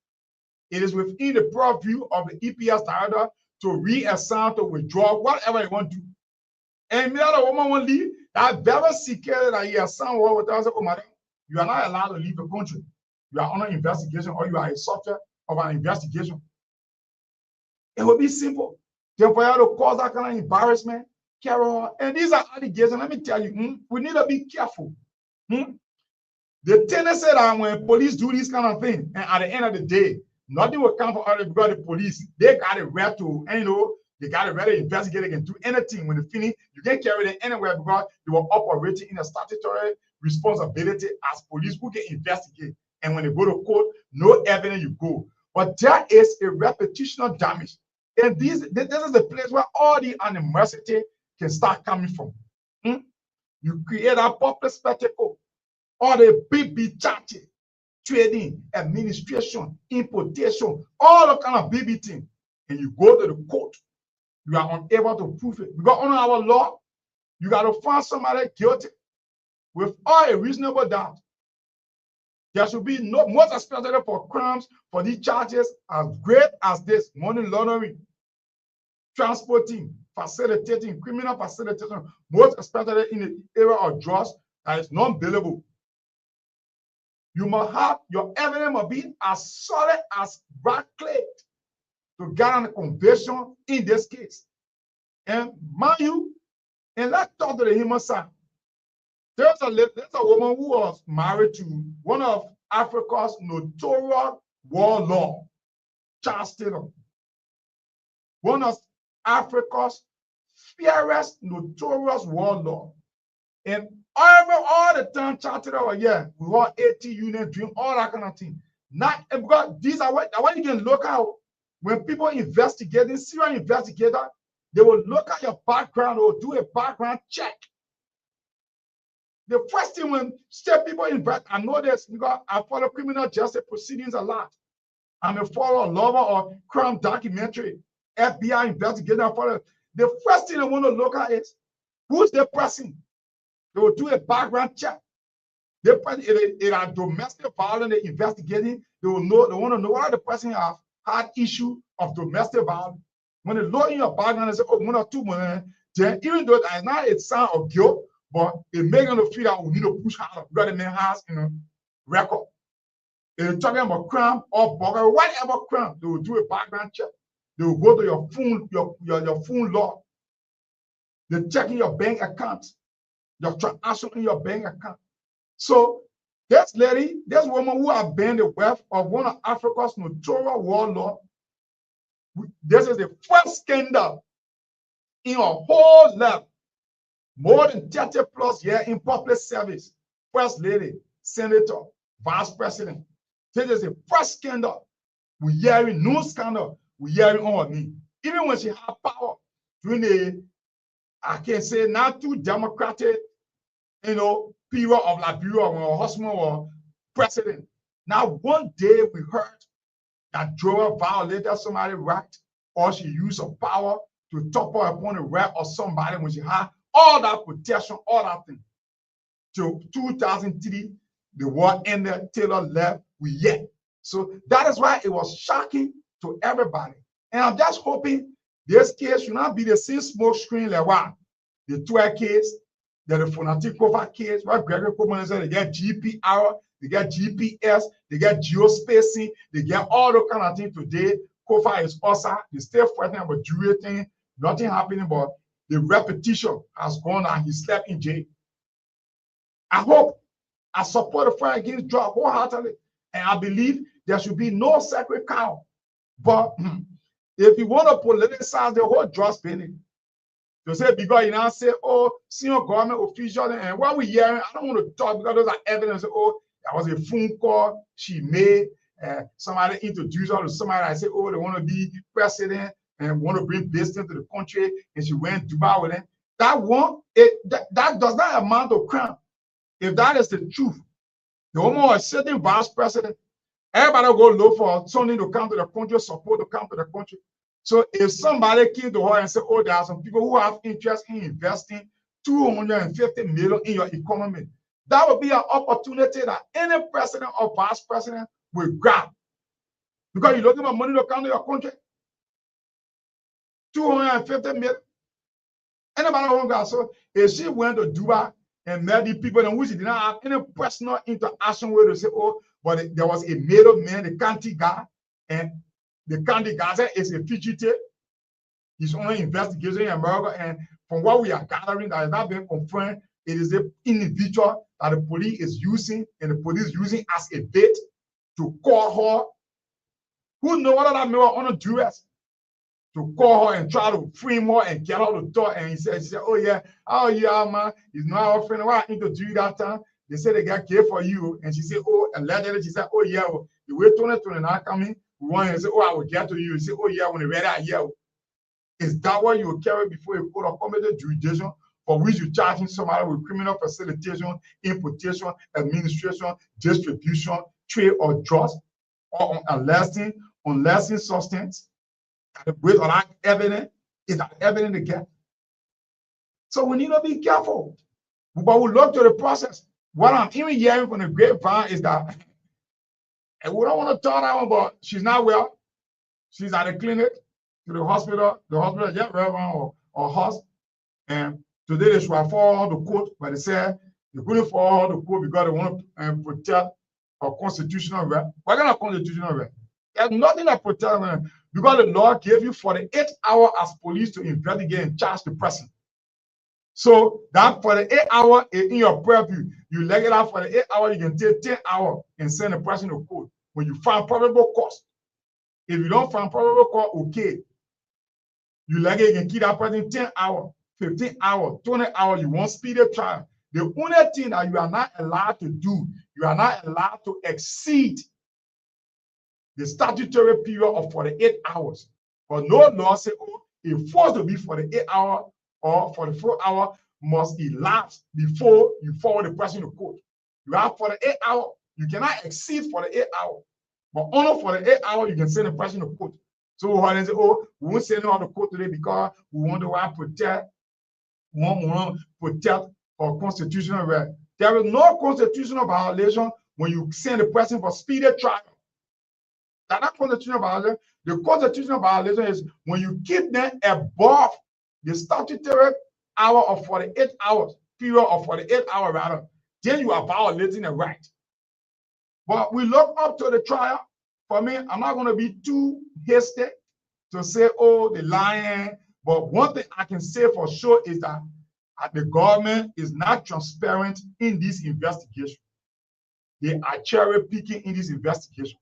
It is within the purview of the EPS director to reassign, to withdraw, whatever you want to do. And the other woman won't leave. That very security that you assign with us, you are not allowed to leave the country. You are under investigation or you are a subject of an investigation. It will be simple. Then for you to cause that kind of embarrassment, carry on. And these are allegations. Let me tell you, we need to be careful. The tendency that when police do this kind of thing, and at the end of the day, nothing will come for others because the police, they got a right to, and they got a right to investigate. They can do anything. When they finish, you can't carry them anywhere because they were operating in a statutory responsibility as police who can investigate. And when they go to court, no evidence you go. But there is a reputational damage. And this is the place where all the animosity can start coming from. You create a public spectacle. All the big churches, trading, administration, importation, all the kind of BB thing. And you go to the court, you are unable to prove it. Because under our law, you got to find somebody guilty with all a reasonable doubt. There should be no, most especially for crimes, for these charges as great as this: money laundering, transporting, facilitating, criminal facilitation, most especially in the area of drugs, that is non-bailable. You must have your evidence must be as solid as black clay to get on a conviction in this case. And mind you, and let's talk to the human side. There's a woman who was married to one of Africa's notorious warlords, Charles Taylor. One of Africa's fiercest, notorious warlords. And all the time, Charles Taylor was here. We were 80 unit dream, all that kind of thing. Not because these are what you can look out when people investigating, serious investigator, they will look at your background or do a background check. The first thing when state people invest, I know this because I follow criminal justice proceedings a lot. I'm a follower, lover of crime documentary, FBI investigator. I follow. The first thing they want to look at is who's the person. They will do a background check. They are domestic violence they're investigating. They will know. They want to know whether the person have had issue of domestic violence. When they look in your background and say, "Oh, 1 or 2 months," then even though it's not a sign of guilt, but it makes them feel that we need to push harder because the man has, record. If you're talking about crime or burglary, whatever crime, they will do a background check. They will go to your phone, your phone log. They're checking your bank account, your transaction in your bank account. So this lady, this woman who has been the wife of one of Africa's notorious warlords, this is the first scandal in her whole life. More than 30 plus years in public service. First lady, senator, vice president. This is the first scandal. We're hearing no scandal. We're hearing on her knee. Even when she had power during the, I can say, not too democratic, period of Liberia when her husband was president. Now, one day we heard that Joel violated somebody's right, or she used her power to topple upon the right of somebody when she had all that protection, all that thing. Till 2003, the war ended, Taylor left, we yet. So that is why it was shocking to everybody. And I'm just hoping this case should not be the same smoke screen like what? The 12 case, the Phonetic cover case, where Gregory Coleman said they get GPR, they get GPS, they get geospacing, they get all the kind of things today. Kofa is also, they still fighting about jury thing, nothing happening, but the repetition has gone and he slept in jail. I hope, I support the fight against drug wholeheartedly, and I believe there should be no sacred cow. But if you want to politicize the whole drug spending, to say because you now say, oh, senior government official, and what we hearing, I don't want to talk because those are evidence. Oh, that was a phone call she made. Somebody introduced her to somebody. I said, oh, they want to be president and want to bring business to the country, and she went to Dubai with them. That one, that does not amount to crime. If that is the truth, the woman was sitting vice president. Everybody go look for something to come to the country, support to come to the country. So if somebody came to her and said, oh, there are some people who have interest in investing $250 million in your economy, that would be an opportunity that any president or vice president will grab. Because you're looking for money to come to your country. $250 million. Anybody won't go. So if she went to Dubai and met the people in which she did not have any personal interaction with, to say, oh, but there was a middleman, the county guy, and the county guy said it's a fugitive. It's only investigation in America, and from what we are gathering, that has not been confirmed, it is the individual that the police is using, and the police using as a bait to call her. Who knows what that man was on the dress? To call her and try to frame her and get her to talk. And she said, oh yeah, man, he's not our friend. Why I introduce you that time? They said they got care for you. And she said, oh, allegedly, she said, oh yeah, the way 2029 coming, we want to say, oh, I will get to you. He said, oh yeah, when they ready, I hear. Is that what you will carry before a court of committed jurisdiction for which you charging somebody with criminal facilitation, importation, administration, distribution, trade or drugs, or unlasting substance? Based on that evidence, is that evidence again? So we need to be careful. But we look to the process. What I'm even hearing from the grapevine is that, and we don't want to talk that one, but she's not well. She's at the clinic, to the hospital. The hospital just Reverend or house. And today they should have followed the court, but they said they couldn't follow the court because they want to protect our constitutional right. What kind of constitutional right? There's nothing that protects them because the law gave you 48 hours as police to investigate and charge the person. So that 48 hours in your purview, you leg it out for the 8 hours, you can take 10 hours and send the person to court. When you find probable cause, if you don't find probable cause, okay. You leg it, you can keep that person 10 hours, 15 hours, 20 hours, you won't speed the trial. The only thing that you are not allowed to do, you are not allowed to exceed the statutory period of 48 hours. But no law say, oh, it's forced to be 48 hours or 44 hours must elapse before you forward the person to court. You have 48 hours. You cannot exceed 48 hours. But only 48 hours, you can send the person to court. So when they say, oh, we won't send them to court today because we want to protect our constitutional right. There is no constitutional violation when you send the person for speedy trial. That's not constitutional violation. The constitutional violation is when you keep them above the statutory hour of 48 hours, period of 48 hours rather, then you are violating the right. But we look up to the trial. For me, I'm not going to be too hasty to say, oh, the lying. But one thing I can say for sure is that the government is not transparent in this investigation. They are cherry picking in this investigation.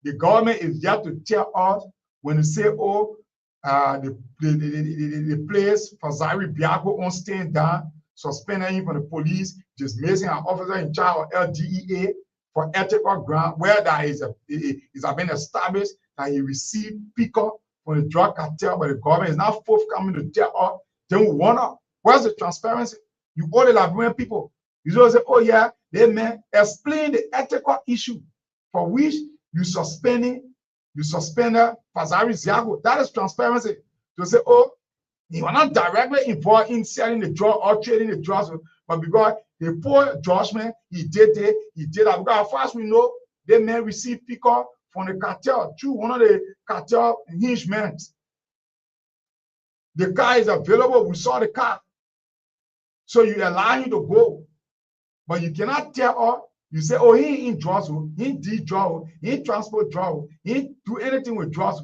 The government is yet to tell us when they say, oh, the place for Zari Biago on stand down, suspending him from the police, dismissing an officer in charge of LDEA for ethical ground, where there is been established that he received pickup from the drug cartel, but the government is not forthcoming to tell us. Then we wonder, where's the transparency? You owe the Liberian people. You just say, oh yeah, they may explain the ethical issue for which you suspended Fazari Ziago. That is transparency. To say, oh, you are not directly involved in selling the drug or trading the drugs, but because the poor judgment, he did that. Because as far as we know, they may receive pickup from the cartel through one of the cartel henchmen. The car is available. We saw the car. So you allow him to go. But you cannot tell us. You say, oh, he ain't drugs, he did drugs, he ain't transport drugs, he ain't do anything with drugs,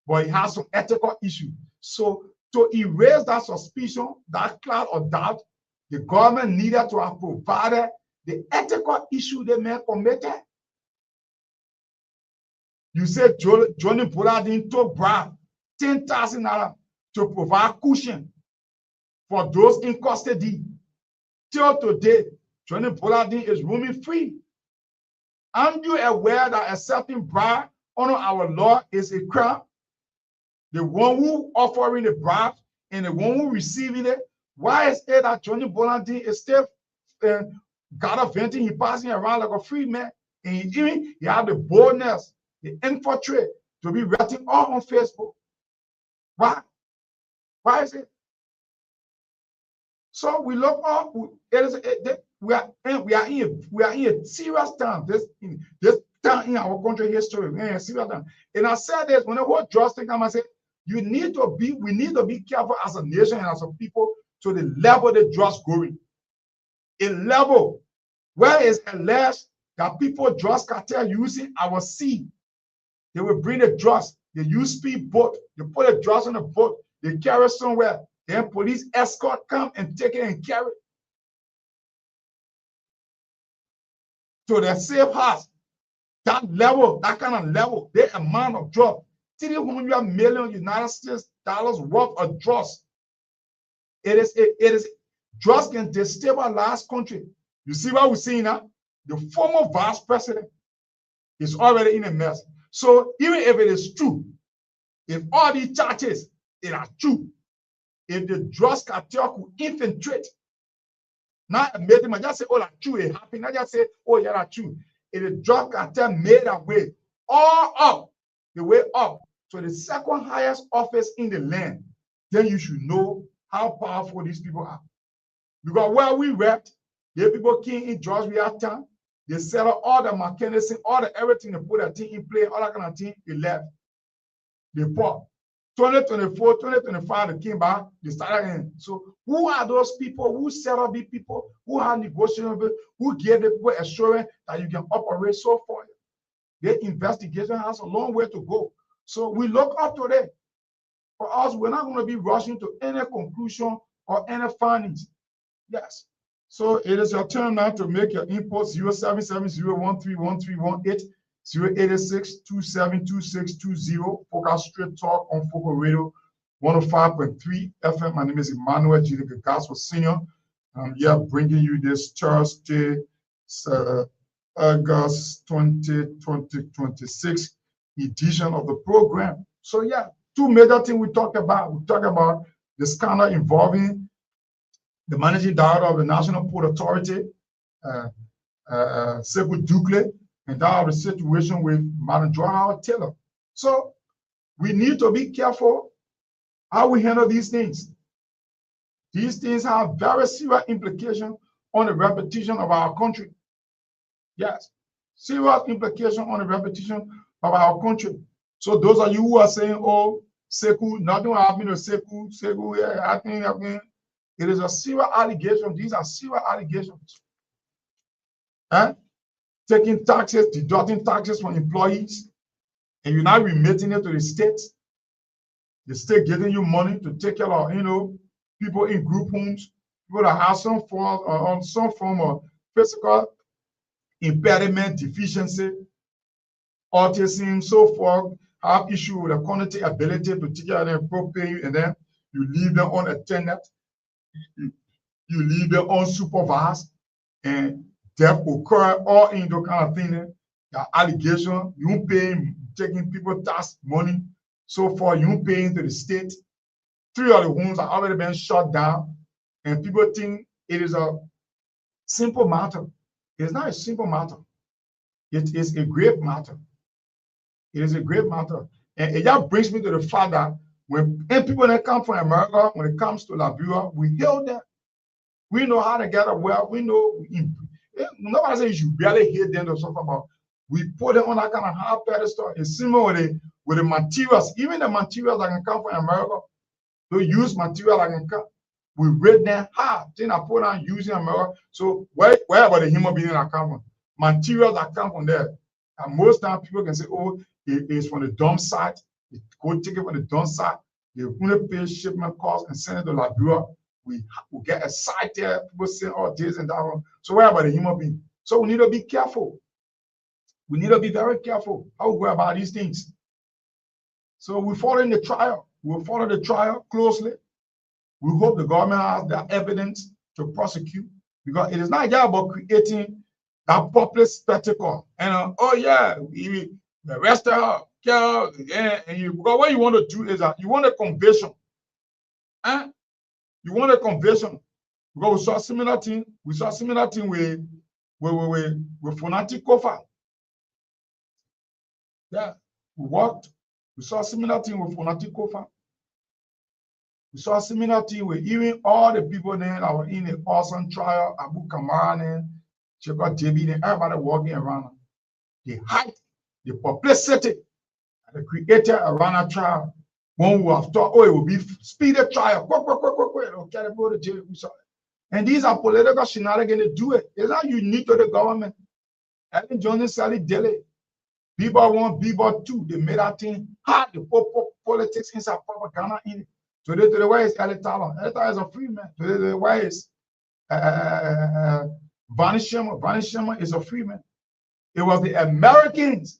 but he has some ethical issue. So to erase that suspicion, that cloud of doubt, the government needed to have provided the ethical issue they may committed. You said Johnny Bolladin took bribe $10,000 to provide cushion for those in custody. Till today, Johnny Bolladin is roaming free. Aren't you aware that accepting bribe under our law is a crime? The one who offering the bribe and the one who receiving it. Why is it that Johnny Bolladin is still gallivanting, he passing around like a free man, and he have the boldness, the infiltrate to be writing all on Facebook? Why? Why is it? So we look up. We are in a serious time. This time in our country history, we're in a serious time. And I said this when the whole drugs thing come, I said, we need to be careful as a nation and as a people to the level the drugs going. A level where it's alleged that people drugs cartel using our sea. They will bring the drugs. They use speedboat. They put the drugs on the boat. They carry somewhere. Then police escort come and take it and carry it to their safe house. That level, that kind of level, the amount of drugs, $300 million United States dollars worth of drugs. It is drugs can destabilize country. You see what we're seeing now? The former vice president is already in a mess. So even if it is true, if all these charges are true, if the drugs cartel could infiltrate, not made them just say, oh, that's true, it happened. Not just say, oh, yeah, that's true. If the drug cartel made a way all up, the way up to the second highest office in the land, then you should know how powerful these people are. Because where we read, the people came in drugs we have time, they sell all the mechanism, all the everything, they put a thing in play, all that kind of thing, they left. They bought. 2024, 2025, they came back, they started in. So who are those people who set up these people, who have negotiated with, who gave the people assurance that you can operate so far? The investigation has a long way to go. So we look up to them. For us, we're not going to be rushing to any conclusion or any findings. Yes. So it is your turn now to make your input. 0770131318. 086-272620. Focus Straight Talk on Focal Radio 105.3 FM. My name is Emmanuel Geedahgar Garsuah Senior. I'm here bringing you this Thursday, August 2026 edition of the program. So yeah, two major things we talk about. We talk about the scandal involving the managing director of the National Port Authority, Sekou Doucle, and that of the situation with Madam Joy Taylor. So we need to be careful how we handle these things. These things have very serious implications on the reputation of our country. Yes, serious implication on the reputation of our country. So those of you who are saying, oh, Sekou, nothing will happen to Sekou, yeah, I think it is a serious allegation. These are serious allegations. Taking taxes, deducting taxes from employees, and you're not remitting it to the state. The state giving you money to take care of, people in group homes, people that have some form of physical impairment, deficiency, autism, so forth, have issue with the cognitive ability to take care of them, propane, and then you leave them unattended, you leave them unsupervised, and death occur, all in those kind of things. The allegation, you paying, taking people tax money, so far, you paying to the state. 3 of the homes are already been shut down, and people think it is a simple matter. It's not a simple matter. It is a grave matter. It is a grave matter. And it just brings me to the fact that when people that come from America, when it comes to Liberia, we hail them. We know how to get well. We know, nobody says you barely hate them or something about. We put them on that kind of high pedestal. It's similar with the materials, even the materials that can come from America. They use material that can come. We rate them high. Then I put on using America. So where about the human being that come from? Materials that come from there. And most times people can say, oh, it is from the dump site. They go take it from the dump site. They only pay shipment costs and send it to Liberia. We get a site there. People say, oh, this and that one. So where about the human being? So we need to be careful. We need to be very careful how we go about these things. So we're following the trial. We'll follow the trial closely. We hope the government has the evidence to prosecute, because it is not just about creating that public spectacle. And oh yeah, we arrested her, because what you want to do is that you want a conviction. You want a conviction. Because we saw similar thing. We saw similar thing with Fonati Kofa. Yeah, we worked. We saw similar thing with Fonati Kofa. We saw similar thing with even all the people then that were in the awesome trial, Abu Kamara and Cheka JB, and everybody walking around. The hype, the publicity that they created around a trial. One who have thought, oh, it will be speedy trial. Okay, go to jail. And these are political shenanigans to do it. It's not unique to the government. Ellen Johnson said it daily. Bieber 1, Bieber 2, they made that thing hard. They put politics inside propaganda in it Today, where is Ellie Talon? Ellie Talon is a free man. Today, where is Vonnie Sherman? Vonnie Sherman is a free man. It was the Americans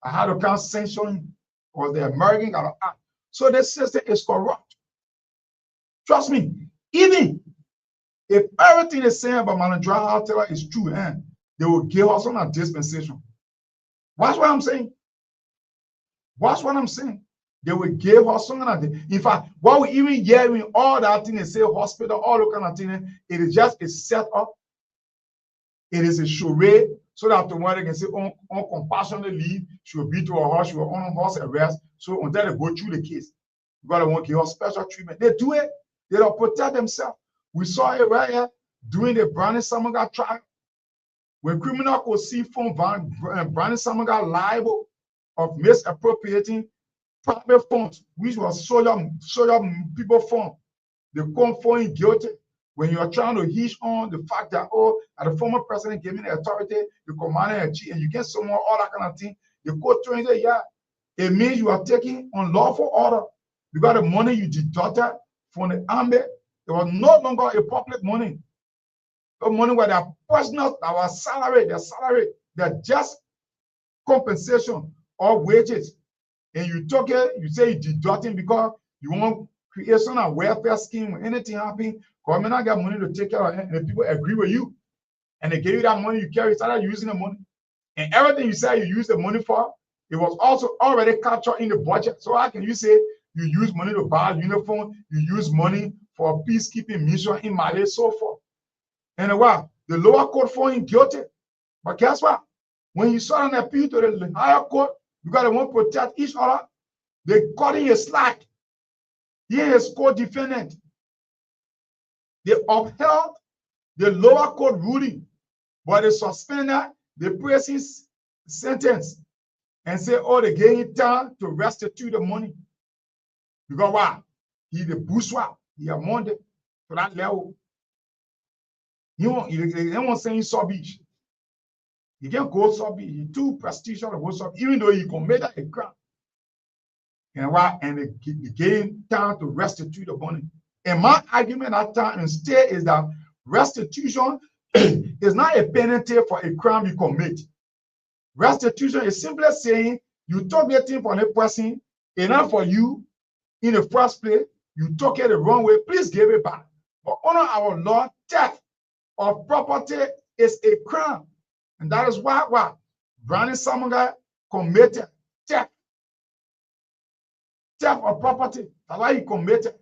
I had to come censoring, or the American got to act. So the system is corrupt. Trust me, even if everything is saying about Malandra Taylor is true, and they will give us on a dispensation. Watch what I'm saying. Watch what I'm saying. They will give us on a. In fact, what we even hearing all that thing, they say hospital, all the kind of thing, it is just a setup. It is a charade, so that tomorrow they can say on compassionate leave, she will be to a horse, she will on horse arrest. So until they go through the case, you gotta want to give her special treatment. They do it, they don't protect themselves. We saw it right here during the Brandon Samaga trial. When criminal could see from Brandon Samaga liable of misappropriating private funds, which was soldier people fund, they come for him guilty. When you are trying to hitch on the fact that, oh, the former president gave me the authority, the commander-in-chief, and you get someone, all that kind of thing, the court turns it, yeah, it means you are taking unlawful order because the money you deducted from the army, it was no longer a public money. The money was their personal, our salary, their just compensation or wages. And you took it, you say you deducting because you want creation of welfare scheme. When anything happen, government not got money to take care of it, and the people agree with you. And they give you that money, you carry, started using the money. And everything you say you use the money for, it was also already captured in the budget. So how can you say you use money to buy a uniform, you use money for a peacekeeping mission in Mali, so forth. And what? The lower court found him guilty. But guess what? When you saw an appeal to the higher court, because they want to protect each other, they cut in a slack. He is co-defendant. They upheld the lower court ruling, but they suspended the person's sentence and say, oh, they gave him time to restitute the money. Because why? He's the bourgeois. He among them to that level. They won't say he's so beach. He can't go so beach. He's too prestigious to go so beach, even though he committed a crime. And why? And they gave him time to restitute the money. And my argument at time instead is that restitution is not a penalty for a crime you commit. Restitution is simply saying you took the thing from a person, enough for you in the first place, you took it the wrong way, please give it back. But under our law, theft of property is a crime. And that is why Brandon Samaga committed theft of property. That's why he committed.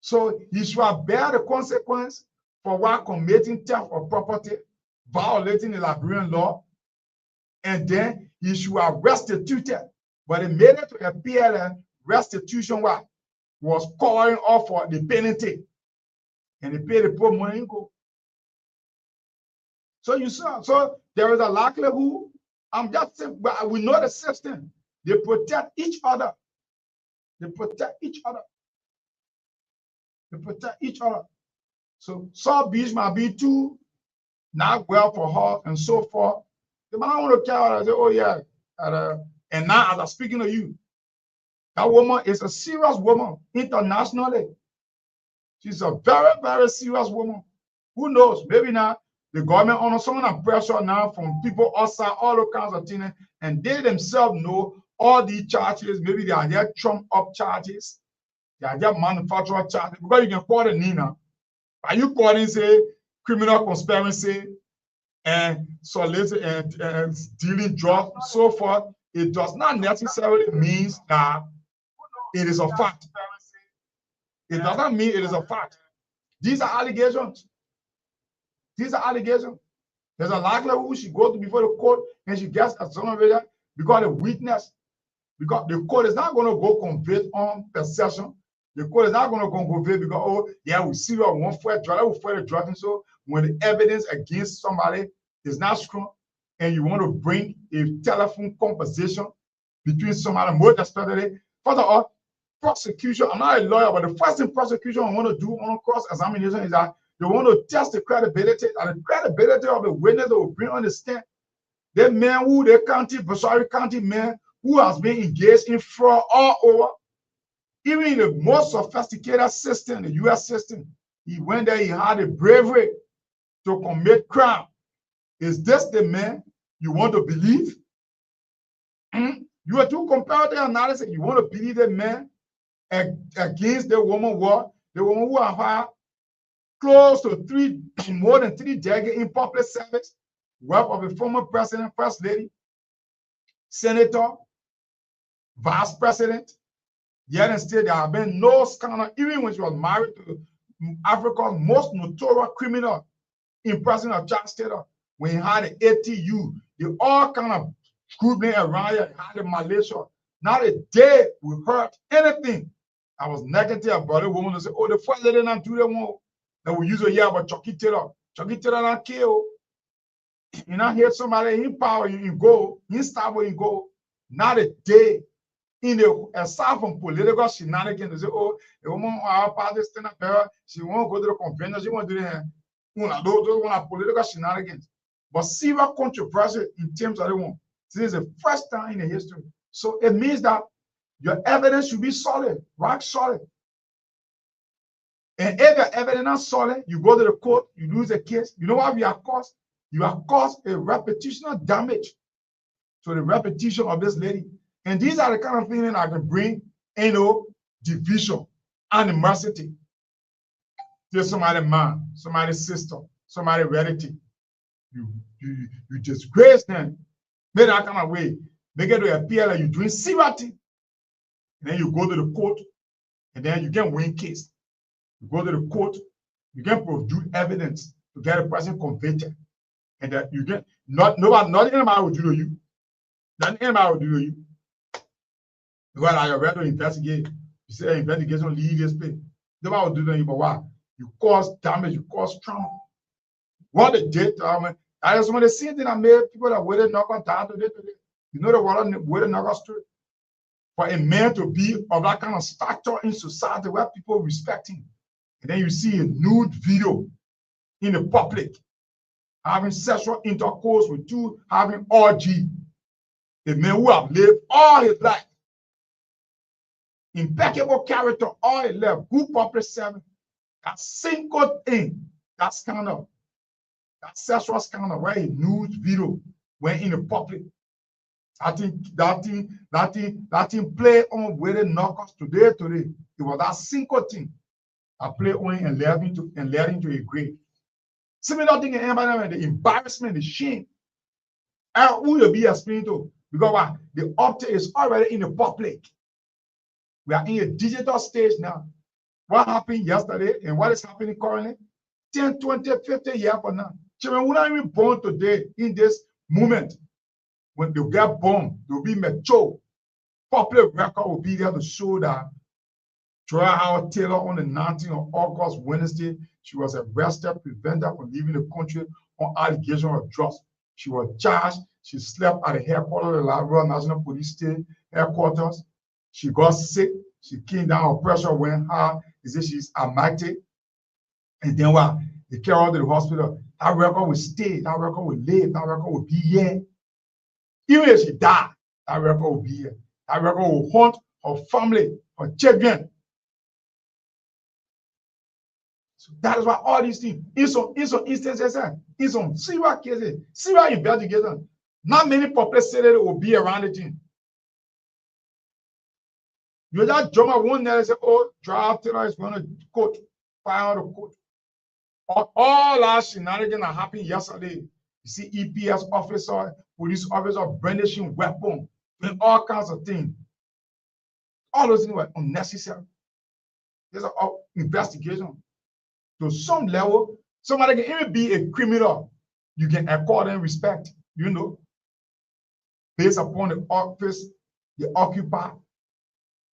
So he should bear the consequence for what committing theft of property, violating the Liberian law, and then he should have restituted. But it made it to appear that restitution was calling off for the penalty. And they paid the poor money and go. So you saw, so there is a likelihood. I'm just saying, but we know the system. They protect each other. They protect each other. They protect each other. So South Beach might be too not well for her and so forth. They might not want to care. Say, oh yeah. And now as I'm speaking to you, that woman is a serious woman internationally. She's a very, very serious woman. Who knows? Maybe now the government under some kind of pressure now from people outside, all those kinds of things, and they themselves know all these charges. Maybe they are there trump up charges. They are just manufacturer charges. Because you can call it Nina. Are you calling, say, criminal conspiracy and solicit and dealing drugs, so forth? It does not necessarily mean that it is a fact. It does not mean it is a fact. These are allegations. These are allegations. There's a likelihood she goes before the court and she gets exonerated because the witness, because the court is not going to go convict on perception. The court is not going to go convict because, oh, yeah, we see what one for the drug. And so when the evidence against somebody is not strong and you want to bring a telephone conversation between somebody, more especially, first of all, prosecution, I'm not a lawyer, but the first thing prosecution I want to do on cross-examination is that they want to test the credibility and the credibility of the witness that will bring on the stand. That man who the Bushari County man who has been engaged in fraud all over, Even in the most sophisticated system, the US system, he went there, he had the bravery to commit crime. Is this the man you want to believe? You are too comparative analysis. You want to believe the man against the woman who had close to more than 3 decades in public service, wife of a former president, first lady, senator, vice president. Yet and still there have been no scandal, even when she was married to Africa's most notorious criminal in President Charles Taylor. When he had the ATU, they all kind of scrutiny around here, had the Malaysia. Not a day we heard anything that was negative about a woman to say, oh, the first lady not do the one that we usually hear about Chucky Taylor. Chucky Taylor not kill. You not hear somebody in power, you go, in stab where you go. Not a day. In aside from political shenanigans, they say, oh, a woman our party stand up there, she won't go to the convention, she won't do that. Those one are political shenanigans. But civil controversy in terms of the one. This is the first time in the history. So it means that your evidence should be solid, rock solid. And if your evidence is not solid, you go to the court, you lose the case. You know what we are caused? You have caused a reputational damage to the reputation of this lady. And these are the kind of things that I can bring, division, animosity to somebody's man, somebody's sister, somebody's relative. You disgrace them. Make that kind of way. Make it to appear like you're doing sympathy. And then you go to the court, and then you can win case. You go to the court, you can produce evidence to get a person convicted. And that you get nothing anybody will do to you. Nothing anybody will do to you. Because I ready to investigate. You say investigation leave this place. Nobody will do to you, but why? You cause damage, you cause trauma. What they did, I just want to see thing that made people that waited knock on down today. You know the water waited knock on street. For a man to be of that kind of stature in society where people respect him. And then you see a nude video in the public, having sexual intercourse with two, having orgy. A man who have lived all his life, impeccable character, all his life, good public service. That single thing, that scandal, that sexual scandal, where a nude video went in the public. I think that thing play on where the knockers today. It was that single thing I play on and led into a grave. Similar thing in the embarrassment, the shame. And who will be explaining to? Because what? The object is already in the public. We are in a digital stage now. What happened yesterday and what is happening currently? 10, 20, 50 years from now. Children will not even born today in this moment. When they get born, they'll be mature. Public record will be there to show that Joy Howard Taylor on the 19th of August, Wednesday, she was arrested, prevented from leaving the country on allegation of drugs. She was charged. She slept at the headquarters of the Royal National Police State headquarters. She got sick. She came down, her pressure went high. They said she's asthmatic. And then what? They carried her to the hospital. That record will stay. That record will live. That record will be here. Even if she died, that record will be here. That record will haunt her family, her children. So that is why all these things, in some instances, in some serious cases, serious investigation, not many publicity will be around the thing. You just jump at one there and say, oh, Joy Taylor is going to court, fire the court. All our shenanigans that happened yesterday. You see EPS officer, police officer brandishing weapon, and all kinds of things. All those things were unnecessary. There's an investigation. To some level, somebody can even be a criminal. You can accord them respect, based upon the office they occupy.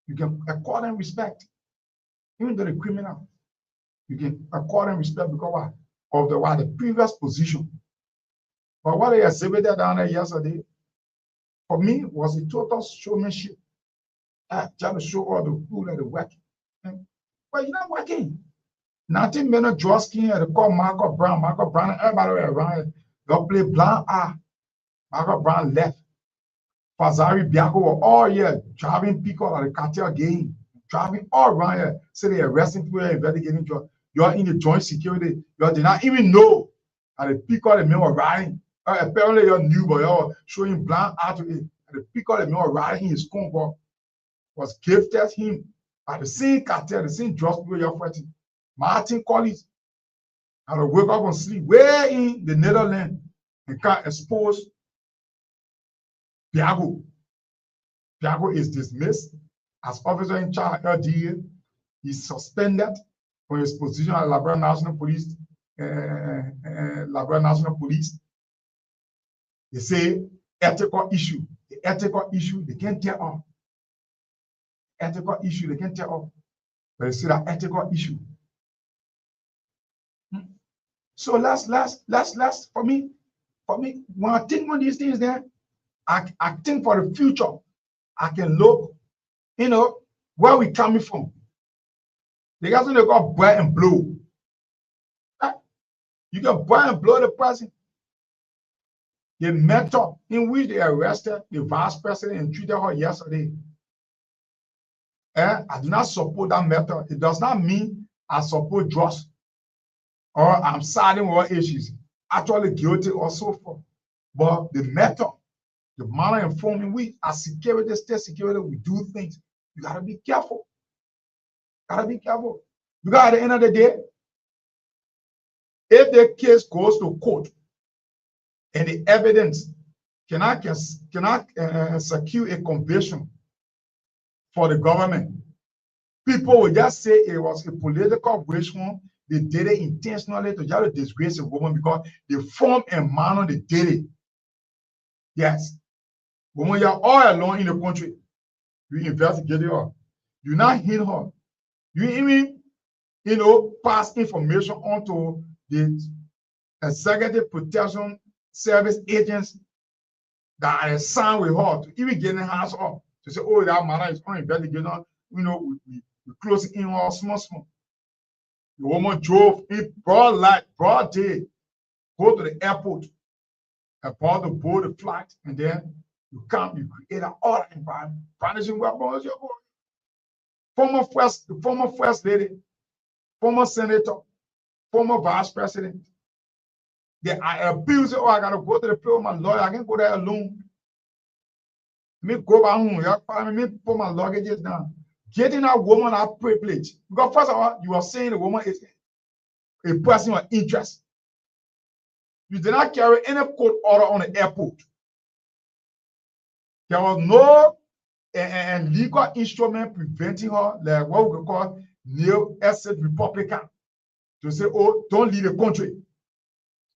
You can accord them respect. Even though the criminal, you can accord them respect because of the previous position. But what they exhibited down there yesterday, for me, was a total showmanship. Trying to show all the people that are working. But you're not working. Nothing better draw skin at the call Marco Brown, and everybody around. They'll play blind eye. Marco Brown left. Fazari Biako were all here driving people at the cartel game, driving all around here. Say they're arresting people, investigating you. You're in the joint security. You did not even know how the people the men were riding. Apparently, you're new, but you're showing blind eye to it. And the people the men were riding in his convoy was gifted him by the same cartel, the same drugs people you're fighting. Martin Collins had to wake up and sleep way in the Netherlands and can't expose Piago. Piago is dismissed as officer in charge LDA. He's suspended from his position at Labrador National Police. Labrador National Police. They say ethical issue. The ethical issue they can't tear off. Ethical issue they can't tear off. But they say that ethical issue. So last for me, when I think on these things there, I think for the future, I can look, where we coming from. The guys when they got boil and blow. You can boil and blow the person. The method in which they arrested the vice president and treated her yesterday. I do not support that method. It does not mean I support drugs or I'm siding with issues, actually guilty or so forth. But the method, the manner and form in which as security, state security, we do things, you gotta be careful. Gotta be careful. Because at the end of the day, if the case goes to court and the evidence cannot secure a conviction for the government, people will just say it was a political witch hunt. They did it intentionally to try to disgrace a woman because the form and manner they did it. Yes. But when you're all alone in the country, you investigate her. You not hit her. You even, pass information onto the executive protection service agents that are assigned with her to even get in the house up to say, oh, that matter is on investigation. We close in all small. The woman drove in broad light, broad day, go to the airport, about to board the flight, and then you come, you create an order environment, brandishing weapons. The former first lady, former senator, former vice president, they are abusing. Oh, I gotta go to the place with my lawyer. I can't go there alone. Me go back home. Me put my luggages down. Getting that woman that privilege. Because first of all, you are saying the woman is a person of interest. You did not carry any court order on the airport. There was no legal instrument preventing her, like what we call neo asset Republican, to say, oh, don't leave the country.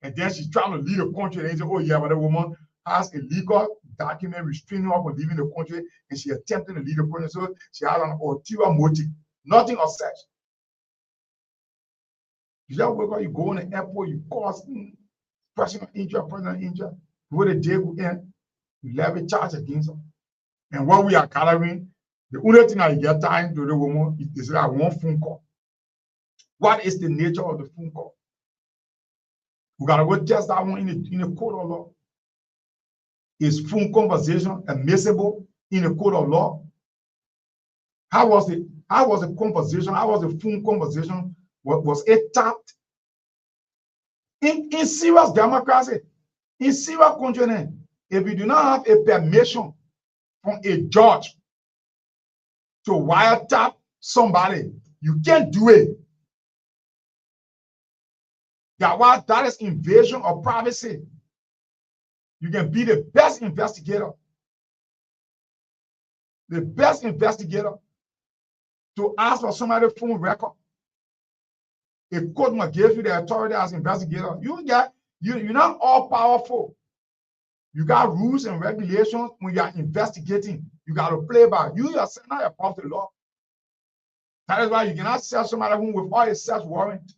And then she's trying to leave the country, and they say, oh, yeah, but the woman has a legal document restraining her from leaving the country, and she attempted to leave the country, so she has an ulterior motive, nothing of such. You just wake up, you go in the airport, you cause personal injury, where the day will end, you levy charge against her. And what we are gathering, the only thing I get time to the woman is that one phone call. What is the nature of the phone call? We gotta go test that one in the code of law. Is phone conversation admissible in the code of law? How was the conversation? How was the phone conversation? Was it tapped? In serious democracy, in serious country, if you do not have a permission from a judge to wiretap somebody, you can't do it. That is invasion of privacy. You can be the best investigator. The best investigator to ask for somebody's phone record. A court must give you the authority as investigator. You're not all powerful. You got rules and regulations when you're investigating. You got to play by. You yourself not above the law. That is why you cannot search somebody home without a search warrant.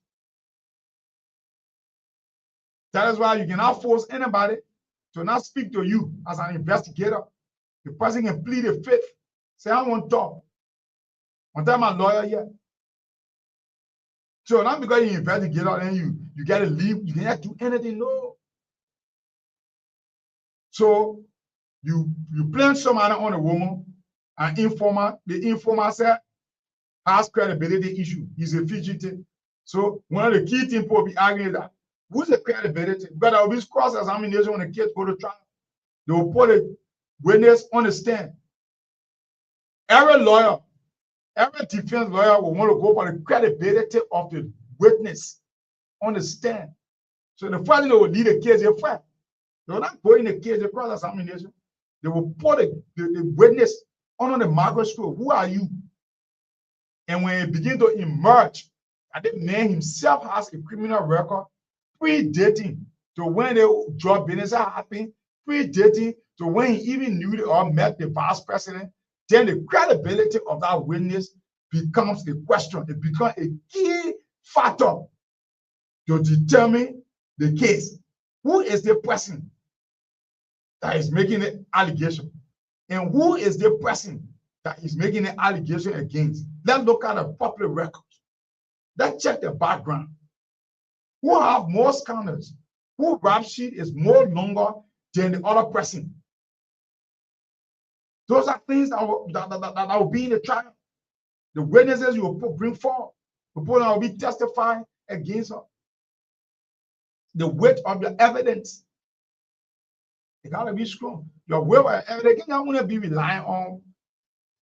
That is why you cannot force anybody to not speak to you as an investigator. The person can plead the fifth. Say, I want to talk. I'm telling my lawyer yet. So not because you're an investigator and you get to leave, you can't do anything, no. So you blame somebody on a woman, an informer, the informer said, has credibility issue. He's a fugitive. So one of the key things will be arguing that who's the credibility? But there will be cross-examination when the kids go to trial. They will put a witness on the stand. Every lawyer, every defense lawyer will want to go for the credibility of the witness on the stand. So the first thing they will lead the case, they will not go in the case, the cross-examination. They will put the witness on the microscope. Who are you? And when it begins to emerge, that the man himself has a criminal record predating to when the drug business happened, predating to when he even knew or met the vice president, then the credibility of that witness becomes a question. It becomes a key factor to determine the case. Who is the person that is making the allegation? And who is the person that is making the allegation against? Let's look at the public record. Let's check the background. Who have more scandals? Who rap sheet is more longer than the other person? Those are things that will be in the trial. The witnesses you will bring forward, the people that will be testifying against her. The weight of your evidence. It gotta be strong. Your weight of evidence can't want to be relying on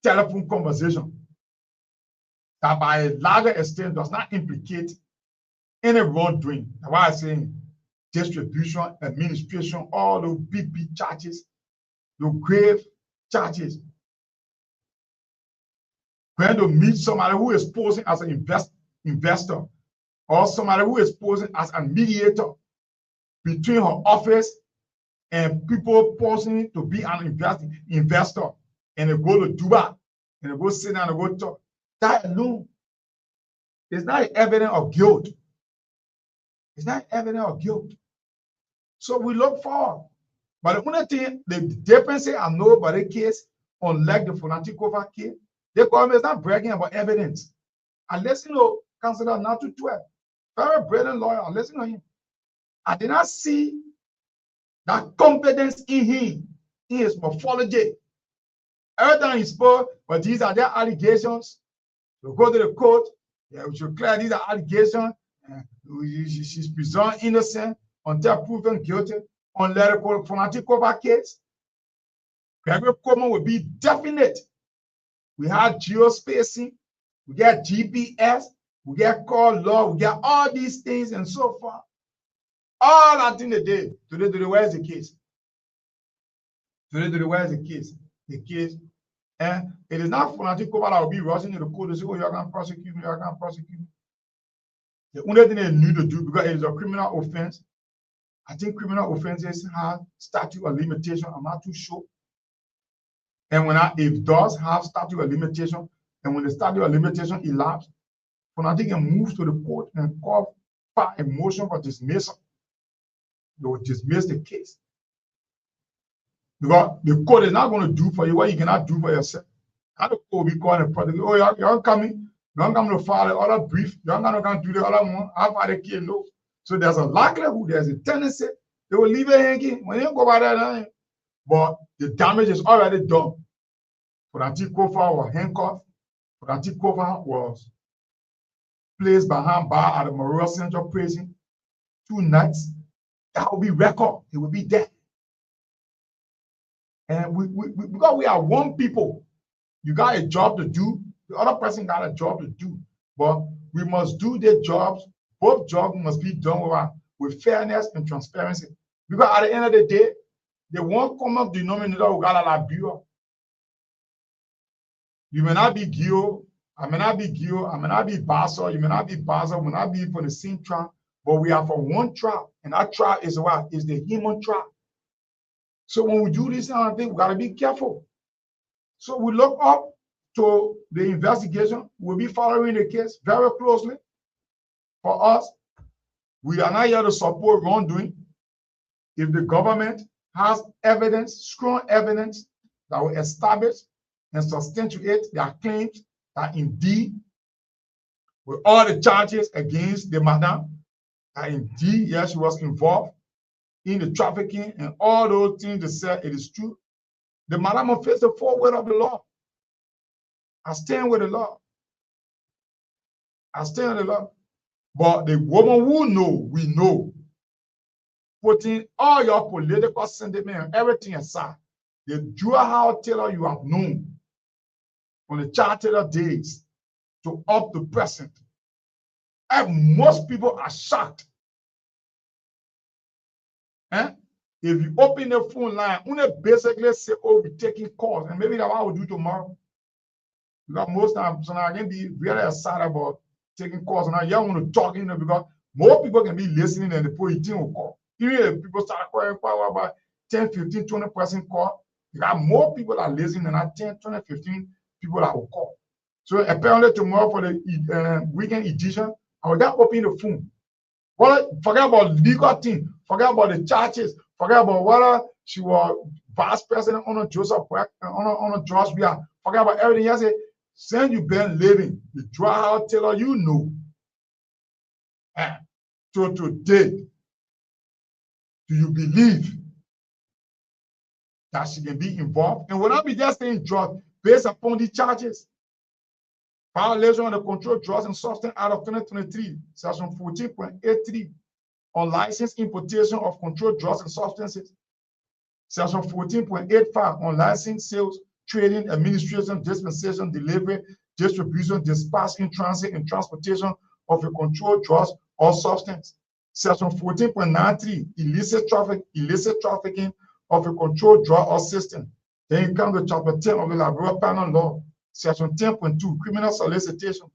telephone conversation that by a larger extent does not implicate any wrongdoing. That's why I'm saying distribution, administration, all those big charges, the grave charges. When to meet somebody who is posing as an investor or somebody who is posing as a mediator between her office and people posing to be an investor, and they go to Dubai and they go sit down and go talk. That alone is not evidence of guilt. It's not evidence of guilt. So we look forward. But the only thing, the difference I know about the case, unlike the Fonatikova case, the government is not bragging about evidence. I listen to Councillor Natu 12, very brilliant lawyer. I listen to him. I did not see that confidence in him, in his morphology. Every time he spoke, but these are their allegations. So go to the court. Yeah, we should clear these are allegations. She's presumed innocent until proven guilty. Unless the Fonatikova case, Gregory Coleman will be definite. We have geospacing, we get GPS, we get call law, we get all these things and so forth. All that in the day. Today, where's the case? Today, where's the case? The case. And it is not Fonatikova that will be rushing to the court to say, oh, you're going to prosecute me, you're going to prosecute me. The only thing they need to do, because it is a criminal offense, I think criminal offenses have statute of limitation. I'm not too sure. And if it does have statute of limitation, and when the statute of limitation elapses, Fonatik can move to the court and call for a motion for dismissal. They will dismiss the case. Because the court is not going to do for you what you cannot do for yourself. And the court will be calling the project. Oh, you're coming. You're coming to file the other brief. You're not going to do the other one. I'll file the case. No. So there's a likelihood, there's a tendency they will leave it hanging when you go by that. But the damage is already done. Fonatikova was handcuffed. Fonatikova was placed behind bar at the Memorial Central Prison 2 nights. That will be record. It will be there. And because we are one people, you got a job to do. The other person got a job to do. But we must do their jobs. Both jobs must be done with fairness and transparency. Because at the end of the day, the one common denominator we got at bureau. You may not be Gio, I may not be Gio, I may not be Basel, you may not be Basel, we may not be for the same trial, but we are for one trial. And that trial is what? Is the human trial. So when we do this kind of thing, we got to be careful. So we look up to the investigation. We'll be following the case very closely. For us, we are not here to support wrongdoing. If the government has evidence, strong evidence that will establish and substantiate their claims that indeed, with all the charges against the madam, that indeed, yes, she was involved in the trafficking and all those things they said it is true, the madam will face the full weight of the law. I stand with the law. I stand on the law. But the woman who know, we know, putting all your political sentiment, everything aside, the Geedahgar Taylor you have known from the Child Taylor days to up to present, and most people are shocked. Eh? If you open the phone line, we basically say, oh, we're taking calls, and maybe that's what we'll do tomorrow. Because most times, so I can be really excited about taking calls, and I don't want to talk, because more people can be listening than the police will call. Even if people start calling about 10, 15, 20% call, you got more people that are listening than that 10, 20, 15 people that will call. So apparently tomorrow for the weekend edition, I will just open the phone. Well, forget about legal thing, forget about the charges, forget about whether she was vice president on a Joseph on a George Weah, forget about everything. I say, since you've been living, the Geedahgar Taylor you know, to today, do you believe that she can be involved? And will not be just saying drugs based upon the charges. Violation of the Controlled Drugs and Substance Act of 2023, section 14.83, unlicensed importation of controlled drugs and substances. Section 14.85, unlicensed sales, trading, administration, dispensation, delivery, distribution, dispatch in transit, and transportation of a controlled drugs or substance. Section 14.93, illicit trafficking of a controlled drug or system. Then you come to chapter 10 of the Labrador Penal Law. Section 10.2, criminal solicitation.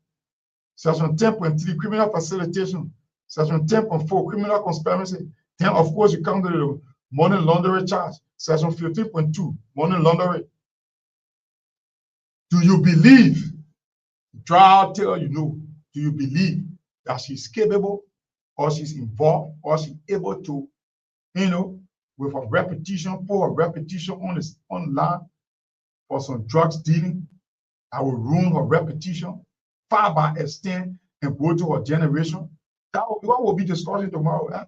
Section 10.3, criminal facilitation. Section 10.4, criminal conspiracy. Then, of course, you come to the money laundering charge. Section 15.2, money laundering. Do you believe, Geedahgar Taylor, you know, do you believe that she's capable or she's involved or she's able to, with a repetition, pour a repetition on this online for some drugs dealing? I will ruin her reputation, far by extent, and go to her generation. That will be what we'll be discussing tomorrow. Eh?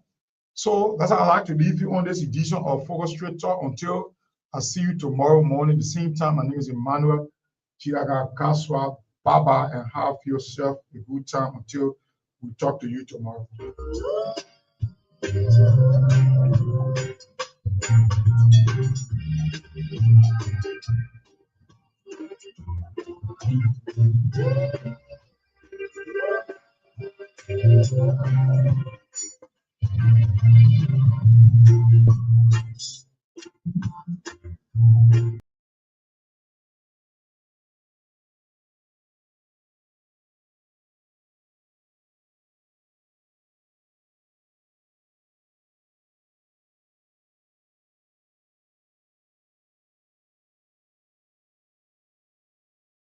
So that's how I like to leave you on this edition of Focus Straight Talk until I see you tomorrow morning, the same time. My name is Emmanuel Geedahgar Garsuah. Bye-bye, and have yourself a good time until we talk to you tomorrow.